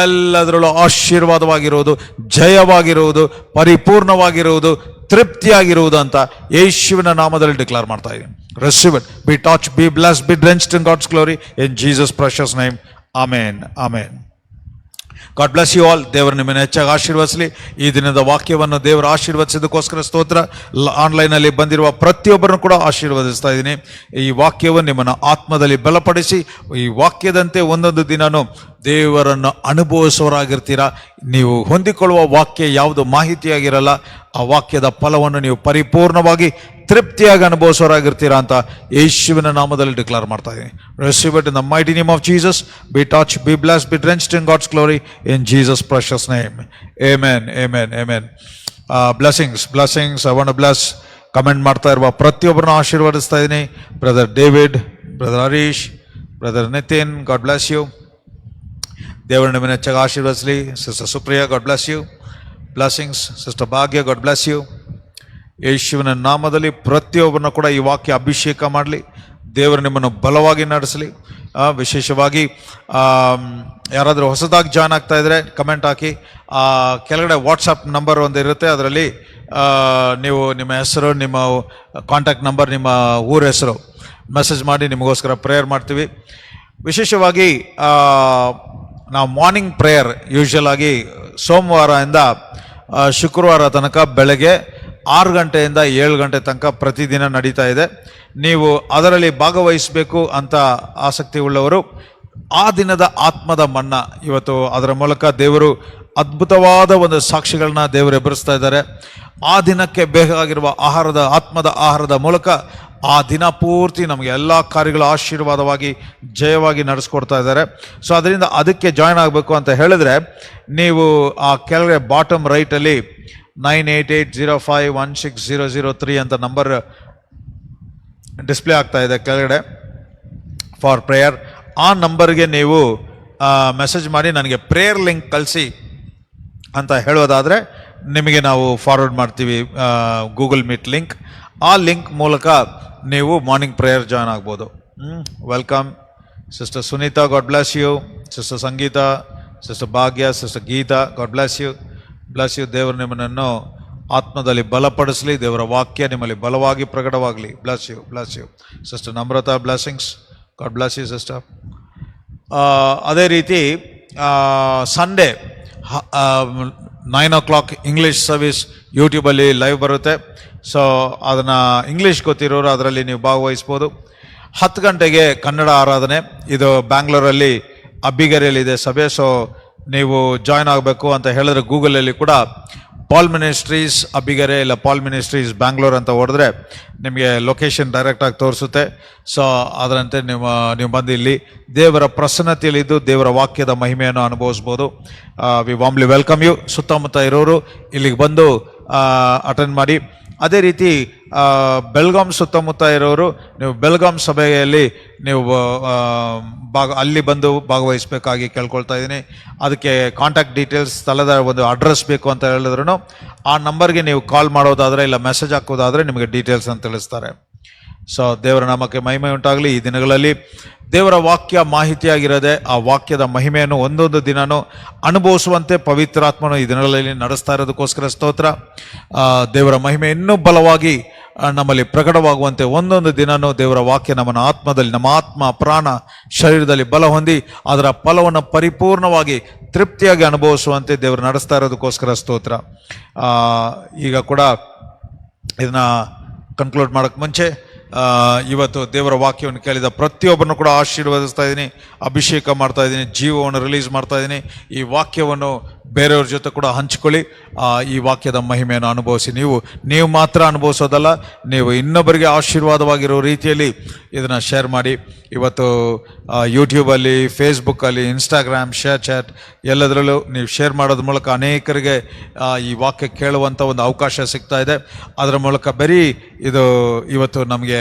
Speaker 1: ಎಲ್ಲದರಲ್ಲೂ ಆಶೀರ್ವಾದವಾಗಿರುವುದು, ಜಯವಾಗಿರುವುದು, ಪರಿಪೂರ್ಣವಾಗಿರುವುದು, ತೃಪ್ತಿಯಾಗಿರುವುದು ಅಂತ ಯೇಸುವಿನ ನಾಮದಲ್ಲಿ ಡಿಕ್ಲೇರ್ ಮಾಡ್ತಾ ಇದ್ದೀನಿ. Receive it. Be touched, be blessed, be drenched in God's glory in Jesus' precious name. Amen. Amen. God bless you all. ದೇವರು ನಿಮ್ಮನ್ನು ಹೆಚ್ಚಾಗಿ ಆಶೀರ್ವದಿಸಲಿ. ಈ ದಿನದ ವಾಕ್ಯವನ್ನು ದೇವರು ಆಶೀರ್ವದಿಸಿದ್ದಕ್ಕೋಸ್ಕರ ಸ್ತೋತ್ರ. ಆನ್ಲೈನಲ್ಲಿ ಬಂದಿರುವ ಪ್ರತಿಯೊಬ್ಬರನ್ನು ಕೂಡ ಆಶೀರ್ವದಿಸ್ತಾ ಇದ್ದೀನಿ. ಈ ವಾಕ್ಯವನ್ನು ನಿಮ್ಮನ್ನು ಆತ್ಮದಲ್ಲಿ ಬಲಪಡಿಸಿ, ಈ ವಾಕ್ಯದಂತೆ ಒಂದೊಂದು ದಿನನೂ ದೇವರನ್ನು ಅನುಭವಿಸುವವರಾಗಿರ್ತೀರಾ. ನೀವು ಹೊಂದಿಕೊಳ್ಳುವ ವಾಕ್ಯ ಯಾವುದು ಮಾಹಿತಿಯಾಗಿರಲ್ಲ, ಆ ವಾಕ್ಯದ ಫಲವನ್ನು ನೀವು ಪರಿಪೂರ್ಣವಾಗಿ ತೃಪ್ತಿಯಾಗಿ ಅನುಭವಿಸೋರಾಗಿರ್ತೀರಾ ಅಂತ ಯೇಸುವಿನ ನಾಮದಲ್ಲಿ ಡಿಕ್ಲೇರ್ ಮಾಡ್ತಾ ಇದ್ದೀನಿ. Receive it in the mighty name of Jesus. Be touched, be blessed, be drenched in God's glory in Jesus' precious name. Amen, amen, amen. Blessings, blessings. I want to bless. Comment ಮಾಡ್ತಾ ಇರುವ ಪ್ರತಿಯೊಬ್ಬರನ್ನ ಆಶೀರ್ವದಿಸ್ತಾ ಇದ್ದೀನಿ. Brother David, brother Harish, brother Nitin, God bless you. ದೇವರ ನಿಮ್ಮನ್ನು ಹೆಚ್ಚಾಗಿ ಆಶೀರ್ವದಿಸಲಿ. Sister Supriya, God bless you. Blessings. Sister Bhagya, God bless you. ಯೇಸುವಿನ ನಾಮದಲ್ಲಿ ಪ್ರತಿಯೊಬ್ಬರನ್ನ ಕೂಡ ಈ ವಾಕ್ಯ ಅಭಿಷೇಕ ಮಾಡಲಿ. ದೇವರು ನಿಮ್ಮನ್ನು ಬಲವಾಗಿ ನಡೆಸಲಿ. ವಿಶೇಷವಾಗಿ ಯಾರಾದರೂ ಹೊಸದಾಗಿ ಜಾಯ್ನ್ ಆಗ್ತಾ ಇದ್ರೆ ಕಮೆಂಟ್ ಹಾಕಿ. ಕೆಳಗಡೆ ವಾಟ್ಸಪ್ ನಂಬರ್ ಒಂದು ಇರುತ್ತೆ, ಅದರಲ್ಲಿ ನೀವು ನಿಮ್ಮ ಹೆಸರು, ನಿಮ್ಮ ಕಾಂಟ್ಯಾಕ್ಟ್ ನಂಬರ್, ನಿಮ್ಮ ಊರ ಹೆಸರು ಮೆಸೇಜ್ ಮಾಡಿ ನಿಮಗೋಸ್ಕರ ಪ್ರೇಯರ್ ಮಾಡ್ತೀವಿ. ವಿಶೇಷವಾಗಿ ನಾವು ಮಾರ್ನಿಂಗ್ ಪ್ರೇಯರ್ ಯೂಶುವಲ್ ಆಗಿ ಸೋಮವಾರದಿಂದ ಶುಕ್ರವಾರ ತನಕ ಬೆಳಗ್ಗೆ 6 ಗಂಟೆಯಿಂದ 7 ಗಂಟೆ ತನಕ ಪ್ರತಿದಿನ ನಡೀತಾ ಇದೆ. ನೀವು ಅದರಲ್ಲಿ ಭಾಗವಹಿಸಬೇಕು ಅಂತ ಆಸಕ್ತಿ ಉಳ್ಳವರು ಆ ದಿನದ ಆತ್ಮದ ಮನ್ನಾ, ಇವತ್ತು ಅದರ ಮೂಲಕ ದೇವರು ಅದ್ಭುತವಾದ ಒಂದು ಸಾಕ್ಷಿಗಳನ್ನ ದೇವರು ಎಬ್ಬರಿಸ್ತಾ ಇದ್ದಾರೆ. ಆ ದಿನಕ್ಕೆ ಬೇಕಾಗಿರುವ ಆತ್ಮದ ಆಹಾರದ ಮೂಲಕ ಆ ದಿನ ಪೂರ್ತಿ ನಮಗೆ ಎಲ್ಲ ಕಾರ್ಯಗಳು ಆಶೀರ್ವಾದವಾಗಿ ಜಯವಾಗಿ ನಡೆಸ್ಕೊಡ್ತಾ ಇದ್ದಾರೆ. ಸೊ ಅದರಿಂದ ಅದಕ್ಕೆ ಜಾಯ್ನ್ ಆಗಬೇಕು ಅಂತ ಹೇಳಿದ್ರೆ ನೀವು ಆ ಕೆಳಗಡೆ ಬಾಟಮ್ ರೈಟಲ್ಲಿ 9880516003 ಅಂತ ನಂಬರ್ ಡಿಸ್ಪ್ಲೇ ಆಗ್ತಾ ಇದೆ ಕೆಳಗಡೆ ಫಾರ್ ಪ್ರೇಯರ್. ಆ ನಂಬರ್ಗೆ ನೀವು ಮೆಸೇಜ್ ಮಾಡಿ ನನಗೆ ಪ್ರೇಯರ್ ಲಿಂಕ್ ಕಳಿಸಿ ಅಂತ ಹೇಳೋದಾದರೆ ನಿಮಗೆ ನಾವು ಫಾರ್ವರ್ಡ್ ಮಾಡ್ತೀವಿ ಗೂಗಲ್ ಮೀಟ್ ಲಿಂಕ್. ಆ ಲಿಂಕ್ ಮೂಲಕ ನೀವು ಮಾರ್ನಿಂಗ್ ಪ್ರೇಯರ್ ಜಾಯ್ನ್ ಆಗ್ಬೋದು. Welcome sister Sunita, God bless you. Sister Sangeeta, sister Bhagya, sister Geeta, God bless you. Bless you. ದೇವರು ನಿಮ್ಮನ್ನು ಆತ್ಮದಲ್ಲಿ ಬಲಪಡಿಸಲಿ. ದೇವರ ವಾಕ್ಯ ನಿಮ್ಮಲ್ಲಿ ಬಲವಾಗಿ ಪ್ರಕಟವಾಗಲಿ. Bless you, bless you. Sister Namrata, blessings, God bless you sister. ಅದೇ ರೀತಿ ಸಂಡೇ 9 o'clock ಇಂಗ್ಲೀಷ್ ಸರ್ವಿಸ್ ಯೂಟ್ಯೂಬಲ್ಲಿ ಲೈವ್ ಬರುತ್ತೆ. ಸೊ ಅದನ್ನು ಇಂಗ್ಲೀಷ್ ಗೊತ್ತಿರೋರು ಅದರಲ್ಲಿ ನೀವು ಭಾಗವಹಿಸ್ಬೋದು. 10 ಗಂಟೆಗೆ ಕನ್ನಡ ಆರಾಧನೆ. ಇದು ಬ್ಯಾಂಗ್ಳೂರಲ್ಲಿ ಅಬ್ಬಿಗೆರೆಯಲ್ಲಿದೆ ಸಭೆ. ಸೊ ನೀವು ಜಾಯ್ನ್ ಆಗಬೇಕು ಅಂತ ಹೇಳಿದ್ರೆ ಗೂಗಲಲ್ಲಿ ಕೂಡ ಪಾಲ್ ಮಿನಿಸ್ಟ್ರೀಸ್ ಅಬ್ಬಿಗೆರೆ ಇಲ್ಲ ಪಾಲ್ ಮಿನಿಸ್ಟ್ರೀಸ್ ಬ್ಯಾಂಗ್ಳೂರ್ ಅಂತ ಹೊಡೆದ್ರೆ ನಿಮಗೆ ಲೊಕೇಶನ್ ಡೈರೆಕ್ಟಾಗಿ ತೋರಿಸುತ್ತೆ. ಸೊ ಅದರಂತೆ ನೀವು ಬಂದು ಇಲ್ಲಿ ದೇವರ ಪ್ರಸನ್ನತೆಯಲ್ಲಿದ್ದು ದೇವರ ವಾಕ್ಯದ ಮಹಿಮೆಯನ್ನು ಅನುಭವಿಸ್ಬೋದು. We warmly welcome you. ಸುತ್ತಮುತ್ತ ಇರೋರು ಇಲ್ಲಿಗೆ ಬಂದು ಅಟೆಂಡ್ ಮಾಡಿ. ಅದೇ ರೀತಿ ಬೆಳಗಾಂ ಸುತ್ತಮುತ್ತ ಇರೋರು ನೀವು ಬೆಳಗಾಂ ಸಭೆಯಲ್ಲಿ ನೀವು ಅಲ್ಲಿ ಬಂದು ಭಾಗವಹಿಸಬೇಕಾಗಿ ಕೇಳ್ಕೊಳ್ತಾ ಇದ್ದೀನಿ. ಅದಕ್ಕೆ ಕಾಂಟ್ಯಾಕ್ಟ್ ಡೀಟೇಲ್ಸ್, ಸ್ಥಳದ ಒಂದು ಅಡ್ರೆಸ್ ಬೇಕು ಅಂತ ಹೇಳಿದ್ರು ಆ ನಂಬರ್ಗೆ ನೀವು ಕಾಲ್ ಮಾಡೋದಾದರೆ ಇಲ್ಲ ಮೆಸೇಜ್ ಹಾಕೋದಾದರೆ ನಿಮಗೆ ಡೀಟೇಲ್ಸ್ ಅಂತ ತಿಳಿಸ್ತಾರೆ. ಸೊ ದೇವರ ನಾಮಕ್ಕೆ ಮಹಿಮೆ ಉಂಟಾಗಲಿ. ಈ ದಿನಗಳಲ್ಲಿ ದೇವರ ವಾಕ್ಯ ಮಾಹಿತಿಯಾಗಿರೋದೆ ಆ ವಾಕ್ಯದ ಮಹಿಮೆಯನ್ನು ಒಂದೊಂದು ದಿನನೂ ಅನುಭವಿಸುವಂತೆ ಪವಿತ್ರಾತ್ಮನು ಈ ದಿನಗಳಲ್ಲಿ ನಡೆಸ್ತಾ ಇರೋದಕ್ಕೋಸ್ಕರ ಸ್ತೋತ್ರ. ದೇವರ ಮಹಿಮೆ ಇನ್ನೂ ಬಲವಾಗಿ ನಮ್ಮಲ್ಲಿ ಪ್ರಕಟವಾಗುವಂತೆ ಒಂದೊಂದು ದಿನನೂ ದೇವರ ವಾಕ್ಯ ನಮ್ಮನ್ನು ಆತ್ಮದಲ್ಲಿ, ನಮ್ಮ ಆತ್ಮ ಪ್ರಾಣ ಶರೀರದಲ್ಲಿ ಬಲ ಹೊಂದಿ ಅದರ ಫಲವನ್ನು ಪರಿಪೂರ್ಣವಾಗಿ ತೃಪ್ತಿಯಾಗಿ ಅನುಭವಿಸುವಂತೆ ದೇವರು ನಡೆಸ್ತಾ ಇರೋದಕ್ಕೋಸ್ಕರ ಸ್ತೋತ್ರ. ಈಗ ಕೂಡ ಇದನ್ನ ಕನ್ಕ್ಲೂಡ್ ಮಾಡೋಕ್ಕೆ ಮುಂಚೆ ಇವತ್ತು ದೇವರ ವಾಕ್ಯವನ್ನು ಕೇಳಿದ ಪ್ರತಿಯೊಬ್ಬರನ್ನು ಕೂಡ ಆಶೀರ್ವದಿಸ್ತಾ ಇದ್ದೀನಿ, ಅಭಿಷೇಕ ಮಾಡ್ತಾ ಇದ್ದೀನಿ, ಜೀವವನ್ನು ರಿಲೀಸ್ ಮಾಡ್ತಾ ಇದ್ದೀನಿ. ಈ ವಾಕ್ಯವನ್ನು ಬೇರೆಯವ್ರ ಜೊತೆ ಕೂಡ ಹಂಚ್ಕೊಳ್ಳಿ. ಈ ವಾಕ್ಯದ ಮಹಿಮೆಯನ್ನು ಅನುಭವಿಸಿ. ನೀವು ಮಾತ್ರ ಅನುಭವಿಸೋದಲ್ಲ, ನೀವು ಇನ್ನೊಬ್ಬರಿಗೆ ಆಶೀರ್ವಾದವಾಗಿರೋ ರೀತಿಯಲ್ಲಿ ಇದನ್ನು ಶೇರ್ ಮಾಡಿ. ಇವತ್ತು ಯೂಟ್ಯೂಬಲ್ಲಿ, ಫೇಸ್ಬುಕ್ಕಲ್ಲಿ, ಇನ್ಸ್ಟಾಗ್ರಾಮ್, ಶೇರ್ ಚಾಟ್ ಎಲ್ಲದರಲ್ಲೂ ನೀವು ಶೇರ್ ಮಾಡೋದ್ರ ಮೂಲಕ ಅನೇಕರಿಗೆ ಈ ವಾಕ್ಯ ಕೇಳುವಂಥ ಒಂದು ಅವಕಾಶ ಸಿಗ್ತಾ ಇದೆ. ಅದರ ಮೂಲಕ ಬರೀ ಇದು ಇವತ್ತು ನನಗೆ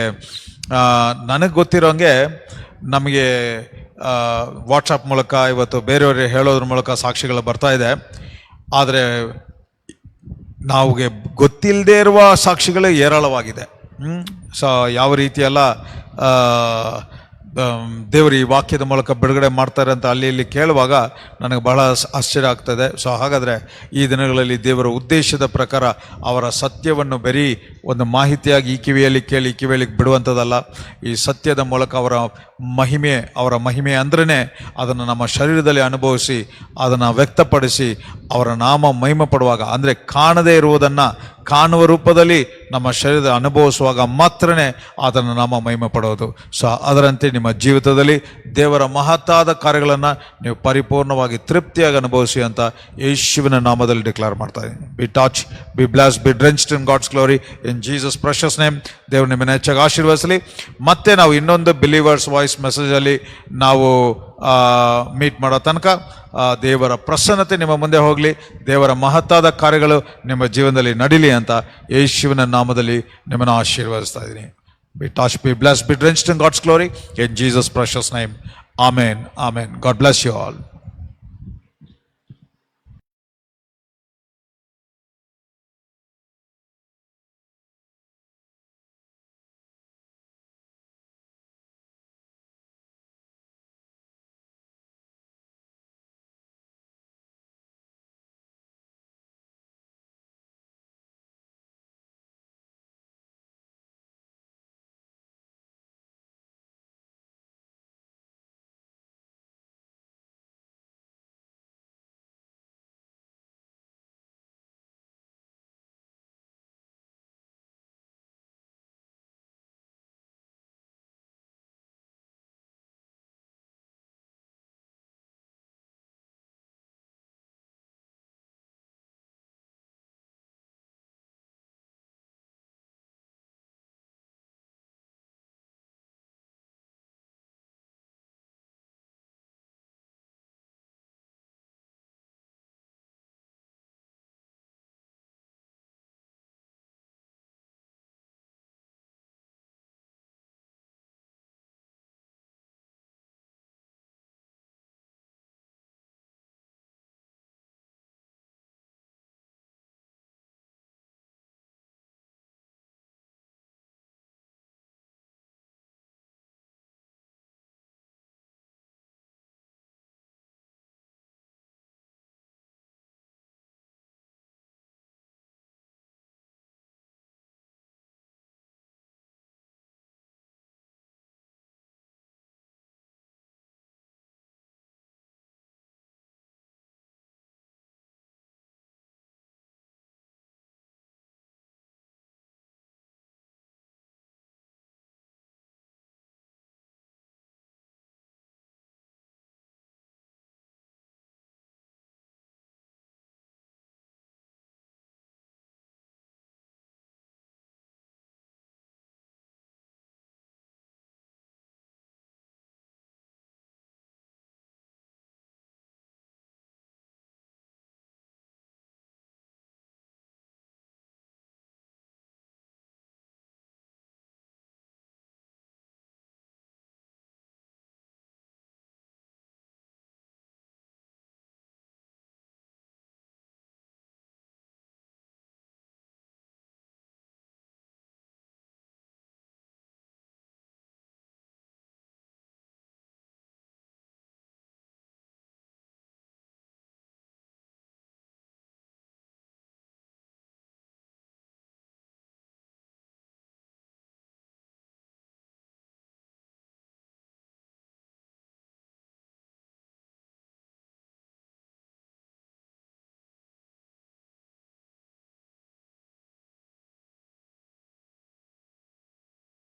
Speaker 1: ಗೊತ್ತಿರೋಂಗೆ ನಮಗೆ ವಾಟ್ಸಪ್ ಮೂಲಕ ಇವತ್ತು ಬೇರೆಯವ್ರಿಗೆ ಹೇಳೋದ್ರ ಮೂಲಕ ಸಾಕ್ಷಿಗಳು ಬರ್ತಾ ಇದೆ. ಆದರೆ ನಮಗೆ ಗೊತ್ತಿಲ್ಲದೆ ಇರುವ ಸಾಕ್ಷಿಗಳೇ ಏರಾಳವಾಗಿದೆ. ಸೊ ಯಾವ ರೀತಿಯೆಲ್ಲ ದೇವರು ಈ ವಾಕ್ಯದ ಮೂಲಕ ಬಿಡುಗಡೆ ಮಾಡ್ತಾರೆ ಅಂತ ಅಲ್ಲಿ ಇಲ್ಲಿ ಕೇಳುವಾಗ ನನಗೆ ಬಹಳ ಆಶ್ಚರ್ಯ ಆಗ್ತದೆ. ಸೊ ಹಾಗಾದರೆ ಈ ದಿನಗಳಲ್ಲಿ ದೇವರ ಉದ್ದೇಶದ ಪ್ರಕಾರ ಅವರ ಸತ್ಯವನ್ನು ಬರೀ ಒಂದು ಮಾಹಿತಿಯಾಗಿ ಈ ಕಿವಿಯಲ್ಲಿ ಕೇಳಿ ಈ ಕಿವಿಯಲ್ಲಿ ಬಿಡುವಂಥದ್ದಲ್ಲ. ಈ ಸತ್ಯದ ಮೂಲಕ ಅವರ ಮಹಿಮೆ ಅಂದ್ರೇ ಅದನ್ನು ನಮ್ಮ ಶರೀರದಲ್ಲಿ ಅನುಭವಿಸಿ ಅದನ್ನು ವ್ಯಕ್ತಪಡಿಸಿ ಅವರ ನಾಮ ಮಹಿಮೆ ಪಡುವಾಗ, ಅಂದರೆ ಕಾಣದೇ ಇರುವುದನ್ನು ಕಾಣುವ ರೂಪದಲ್ಲಿ ನಮ್ಮ ಶರೀರದ ಅನುಭವಿಸುವಾಗ ಮಾತ್ರನೇ ಅದನ್ನು ನಾಮ ಮಹಿಮೆ ಪಡೋದು. ಸೊ ಅದರಂತೆ ನಿಮ್ಮ ಜೀವಿತದಲ್ಲಿ ದೇವರ ಮಹತ್ತಾದ ಕಾರ್ಯಗಳನ್ನು ನೀವು ಪರಿಪೂರ್ಣವಾಗಿ ತೃಪ್ತಿಯಾಗಿ ಅನುಭವಿಸಿ ಅಂತ ಯೇಸುವಿನ ನಾಮದಲ್ಲಿ ಡಿಕ್ಲೇರ್ ಮಾಡ್ತಾ ಇದ್ದೀನಿ. Be touch, be blessed, be drenched in God's glory in Jesus precious name. ದೇವರು ನಿಮ್ಮನ್ನು ಹೆಚ್ಚಾಗಿ ಆಶೀರ್ವದಿಸಲಿ. ಮತ್ತೆ ನಾವು ಇನ್ನೊಂದು ಬಿಲೀವರ್ಸ್ ವಾಯ್ಸ್ ಮೆಸೇಜಲ್ಲಿ ನಾವು ಮೀಟ್ ಮಾಡೋ ತನಕ ದೇವರ ಪ್ರಸನ್ನತೆ ನಿಮ್ಮ ಮುಂದೆ ಹೋಗಲಿ, ದೇವರ ಮಹತ್ತಾದ ಕಾರ್ಯಗಳು ನಿಮ್ಮ ಜೀವನದಲ್ಲಿ ನಡೀಲಿ ಅಂತ ಯೇಸುವಿನ ನಾಮದಲ್ಲಿ ನಿಮ್ಮನ್ನು ಆಶೀರ್ವದಿಸ್ತಾ ಇದ್ದೀನಿ. Be touch, be blessed, be drenched in God's glory in Jesus precious name. Amen, amen. God bless you all.